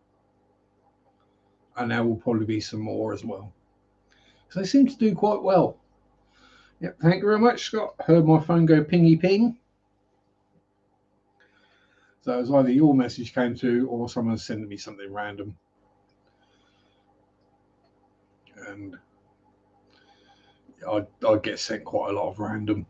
And there will probably be some more as well. So they seem to do quite well. Yep, thank you very much, Scott. Heard my phone go pingy ping. So it was either your message came through or someone sending me something random. And I get sent quite a lot of random.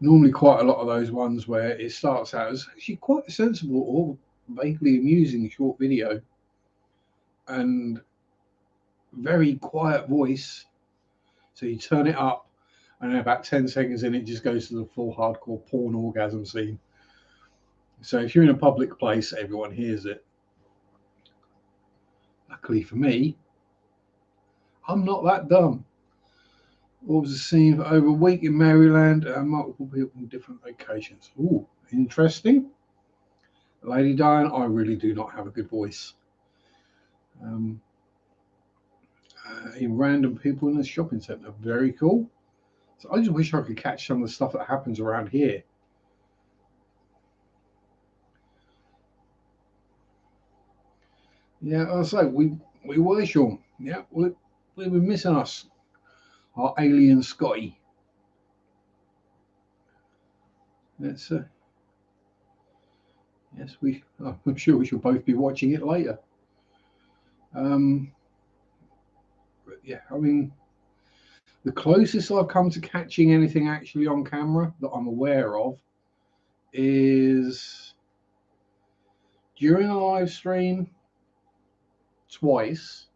Normally quite a lot of those ones where it starts out as actually quite a sensible or vaguely amusing short video and very quiet voice. So you turn it up and then about 10 seconds in, it just goes to the full hardcore porn orgasm scene. So if you're in a public place, everyone hears it. Luckily for me, I'm not that dumb. What was the scene for over a week in Maryland? Multiple people in different locations. Ooh, interesting. Lady Diane, I really do not have a good voice. In random people in a shopping centre. Very cool. So I just wish I could catch some of the stuff that happens around here. Yeah, I'll say we were Sean. Yeah, we were missing us. Our alien Scotty. It's yes, I'm sure we shall both be watching it later. But yeah, I mean, the closest I've come to catching anything actually on camera that I'm aware of is during a live stream twice,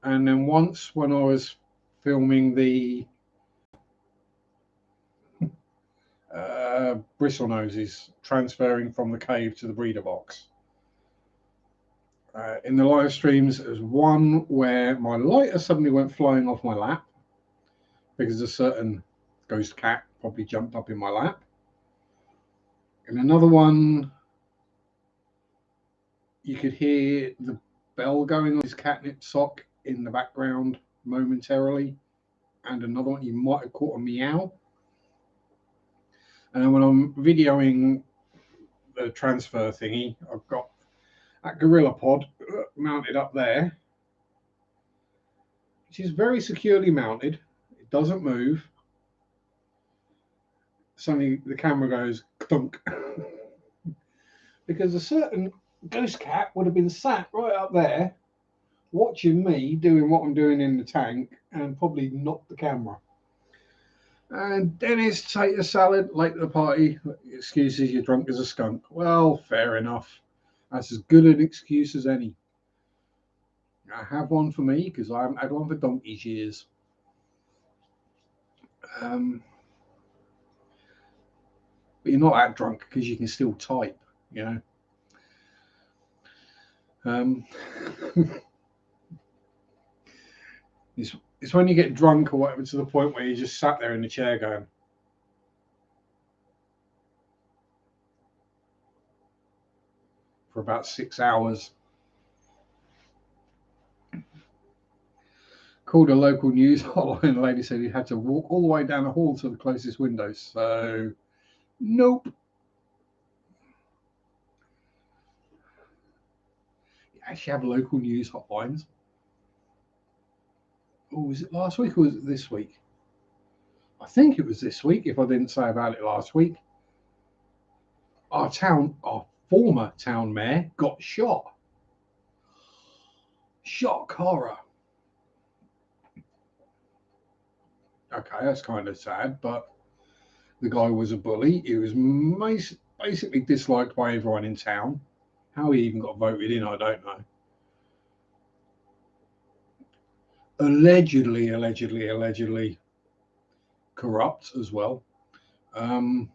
and then once when I was filming the bristle noses transferring from the cave to the breeder box. In the live streams, there's one where my lighter suddenly went flying off my lap because a certain ghost cat probably jumped up in my lap. In another one, you could hear the bell going on his catnip sock in the background momentarily. And another one, you might have caught a meow. And then when I'm videoing the transfer thingy, I've got that gorilla pod mounted up there, which is very securely mounted. It doesn't move. Suddenly the camera goes thunk because a certain ghost cat would have been sat right up there watching me doing what I'm doing in the tank and probably knocked the camera. And Dennis, tater salad, late to the party. Excuses, you're drunk as a skunk. Well, fair enough. That's as good an excuse as any. I have one for me because I haven't had one for donkey's years. But you're not that drunk because you can still type, you know. It's when you get drunk or whatever to the point where you just sat there in the chair going, for about 6 hours. Called a local news hotline. The lady said he had to walk all the way down the hall to the closest window. So, nope. You actually have local news hotlines. Oh, was it last week or was it this week? I think it was this week, if I didn't say about it last week. Our former town mayor got shot. Shock horror. Okay, that's kind of sad, but the guy was a bully. He was basically disliked by everyone in town. How he even got voted in, I don't know. Allegedly corrupt as well. And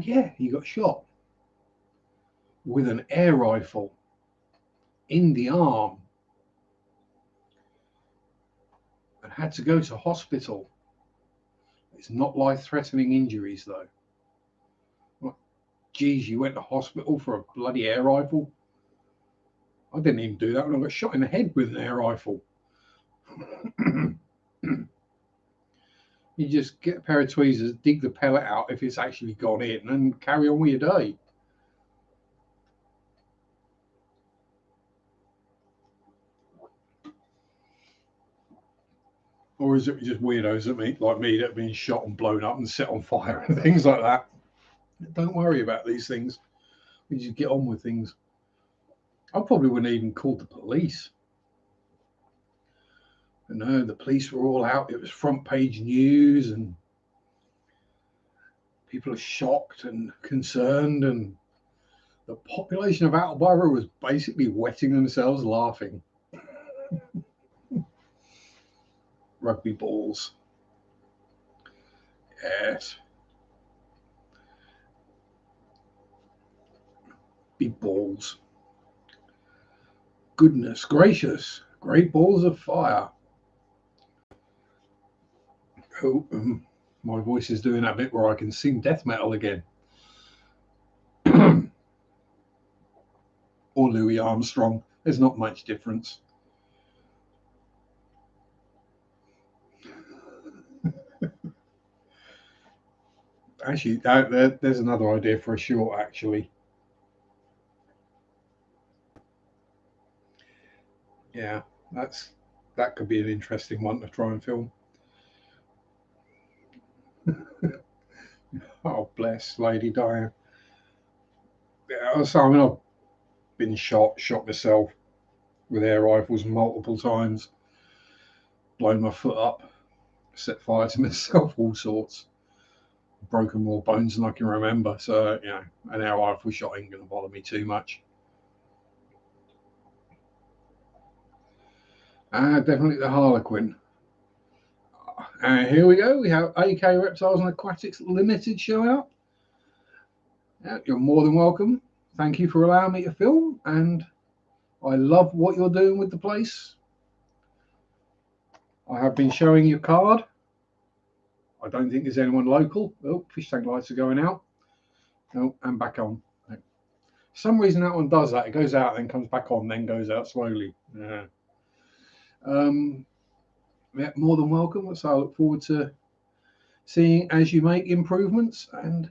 yeah, he got shot with an air rifle in the arm and had to go to hospital. It's not life-threatening injuries, though. What, geez, you went to hospital for a bloody air rifle? I didn't even do that when I got shot in the head with an air rifle. You just get a pair of tweezers, dig the pellet out if it's actually gone in, and carry on with your day. Or is it just weirdos like me that have been shot and blown up and set on fire and things like that? Don't worry about these things. We just get on with things. I probably wouldn't even call the police. No, the police were all out. It was front page news, and people are shocked and concerned, and the population of Attleborough was basically wetting themselves laughing. Rugby balls. Yes. Big balls. Goodness gracious. Great balls of fire. Oh, my voice is doing that bit where I can sing death metal again. Or Louis Armstrong. There's not much difference. Actually, there's another idea for a short, actually. Yeah, that could be an interesting one to try and film. Oh, bless Lady Diane. Yeah, so, I mean, I've been shot myself with air rifles multiple times, blown my foot up, set fire to myself, all sorts. Broken more bones than I can remember. So, you know, an air rifle shot ain't going to bother me too much. Definitely the Harlequin. Here we go. We have AK Reptiles and Aquatics Limited showing up. Yeah, you're more than welcome. Thank you for allowing me to film, and I love what you're doing with the place. I have been showing your card. I don't think there's anyone local. Oh, fish tank lights are going out. Oh, and back on. For some reason that one does that. It goes out, then comes back on, then goes out slowly. Yeah. Yeah, more than welcome. So I look forward to seeing as you make improvements and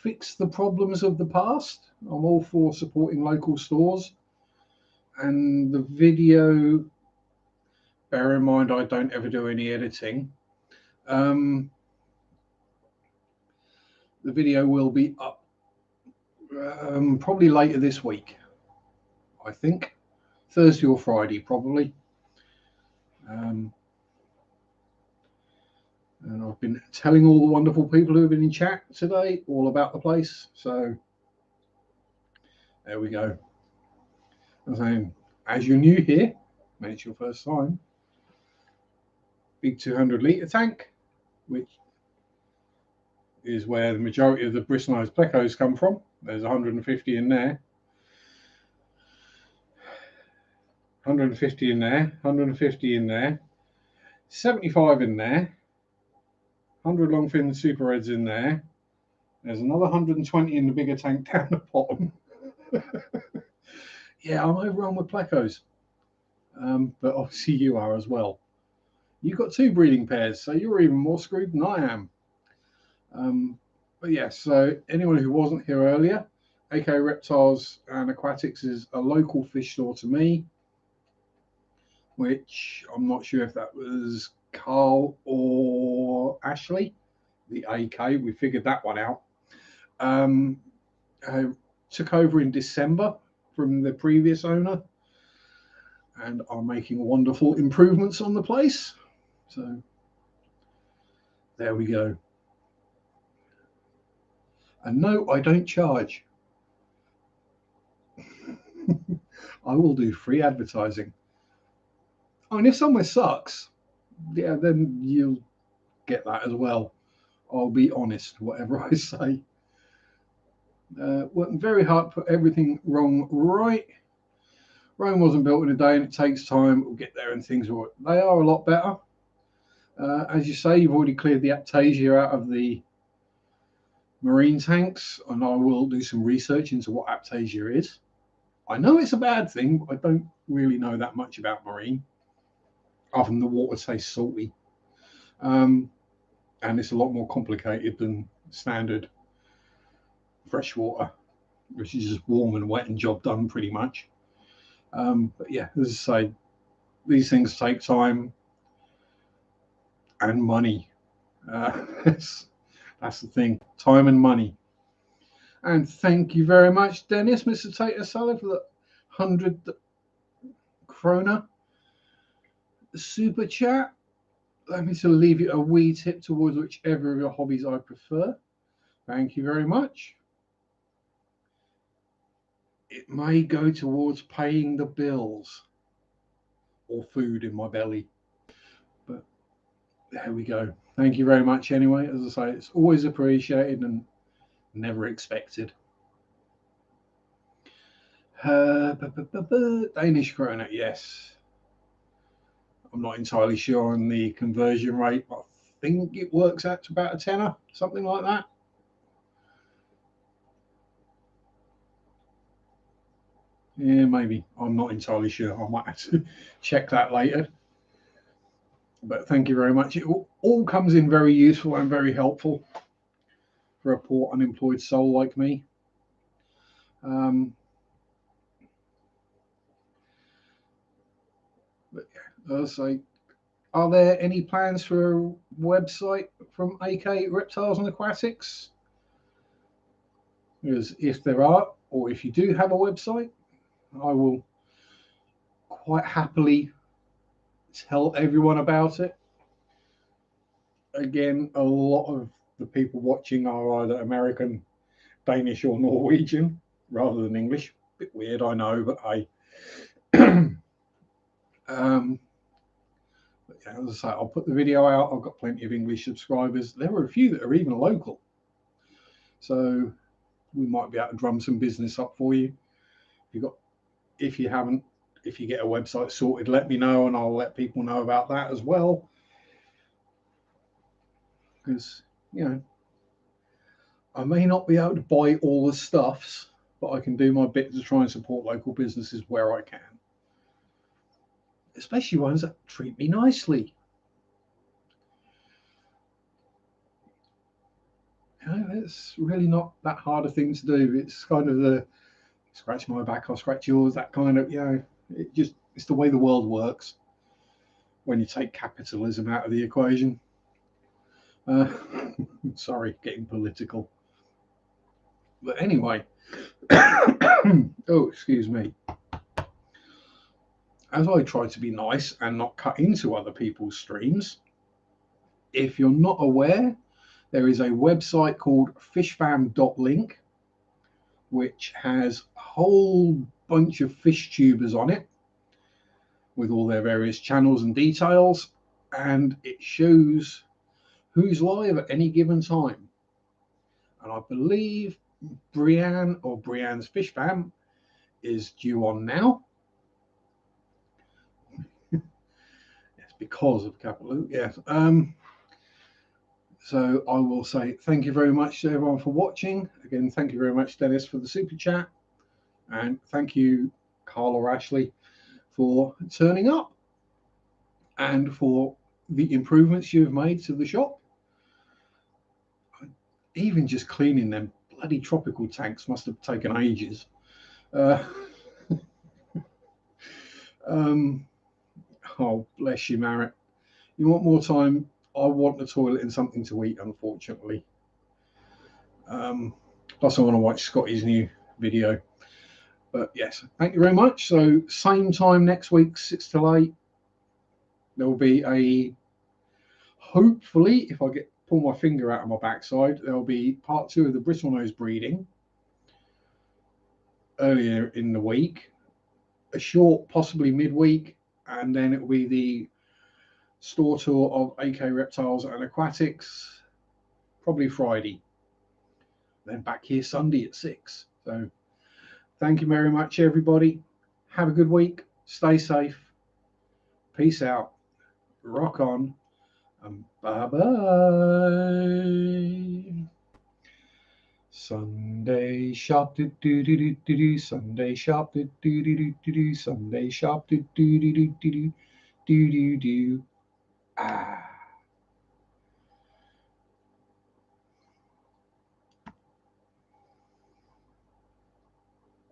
fix the problems of the past. I'm all for supporting local stores. And the video, bear in mind, I don't ever do any editing. The video will be up probably later this week, I think. Thursday or Friday, probably. And I've been telling all the wonderful people who have been in chat today all about the place. So there we go. I'm saying, as you're new here, and it's your first time, big 200-litre tank, which is where the majority of the bristlenose plecos come from. There's 150 in there. 150 in there, 150 in there, 75 in there, 100 longfin super reds in there. There's another 120 in the bigger tank down the bottom. Yeah, I'm overrun with plecos, but obviously you are as well. You've got 2 breeding pairs, so you're even more screwed than I am. But yeah, so anyone who wasn't here earlier, AK Reptiles and Aquatics is a local fish store to me, which I'm not sure if that was Carl or Ashley, the AK. We figured that one out. I took over in December from the previous owner, and are making wonderful improvements on the place. So there we go. And no, I don't charge. I will do free advertising. I mean, if somewhere sucks, yeah, then you'll get that as well. I'll be honest, whatever I say. Working very hard to put everything wrong right. Rome wasn't built in a day, and it takes time. We'll get there, and things will. They are a lot better. As you say, you've already cleared the Aptasia out of the marine tanks, and I will do some research into what Aptasia is. I know it's a bad thing, but I don't really know that much about marine, other than the water tastes salty. And it's a lot more complicated than standard freshwater, which is just warm and wet and job done pretty much. But yeah, as I say, these things take time and money. That's the thing, time and money. And thank you very much, Dennis, Mr. Tater Salad, for the 100 krona super chat. Let me to leave you a wee tip towards whichever of your hobbies I prefer. Thank you very much. It may go towards paying the bills or food in my belly. But there we go. Thank you very much anyway. As I say, it's always appreciated and never expected. Danish krona, yes. I'm not entirely sure on the conversion rate, but I think it works out to about a tenner, something like that. Yeah, maybe. I'm not entirely sure. I might have to check that later. But thank you very much. It all comes in very useful and very helpful for a poor unemployed soul like me. But yeah, as I say, Are there any plans for a website from AK Reptiles and Aquatics? Because if there are, or if you do have a website, I will quite happily tell everyone about it. Again, a lot of the people watching are either American, Danish, or Norwegian rather than English. Bit weird, I know, but but yeah, as I say, I'll put the video out. I've got plenty of English subscribers. There were a few that are even local, so we might be able to drum some business up for you. If you haven't, if you get a website sorted, let me know, and I'll let people know about that as well. Because, you know, I may not be able to buy all the stuffs, but I can do my bit to try and support local businesses where I can, especially ones that treat me nicely. You know, it's really not that hard a thing to do. It's kind of the scratch my back, I'll scratch yours, that kind of, you know, it's the way the world works when you take capitalism out of the equation. Sorry, getting political. But anyway, oh, excuse me. As I try to be nice and not cut into other people's streams, if you're not aware, there is a website called fishfam.link, which has a whole bunch of fish tubers on it with all their various channels and details, and it shows who's live at any given time. And I believe Brianne or Brianne's Fish Fam is due on now. It's because of capital, yes. So I will say thank you very much to everyone for watching. Again, thank you very much, Dennis, for the super chat. And thank you, Carl or Ashley, for turning up and for the improvements you've made to the shop. Even just cleaning them bloody tropical tanks must have taken ages. Oh, bless you, Marek. You want more time? I want the toilet and something to eat, unfortunately. Plus, I want to watch Scotty's new video. But yes, thank you very much. So, same time next week, 6 till 8. There will be a, hopefully, if I pull my finger out of my backside, there will be part 2 of the bristlenose breeding earlier in the week. A short, possibly midweek, and then it will be the store tour of AK Reptiles and Aquatics, probably Friday. Then back here Sunday at 6. So thank you very much, everybody. Have a good week. Stay safe. Peace out. Rock on. And bye-bye. Sunday shop, do do do do do do. Sunday shop, do do do do do. Sunday shop, do do do do do do do do. Ah.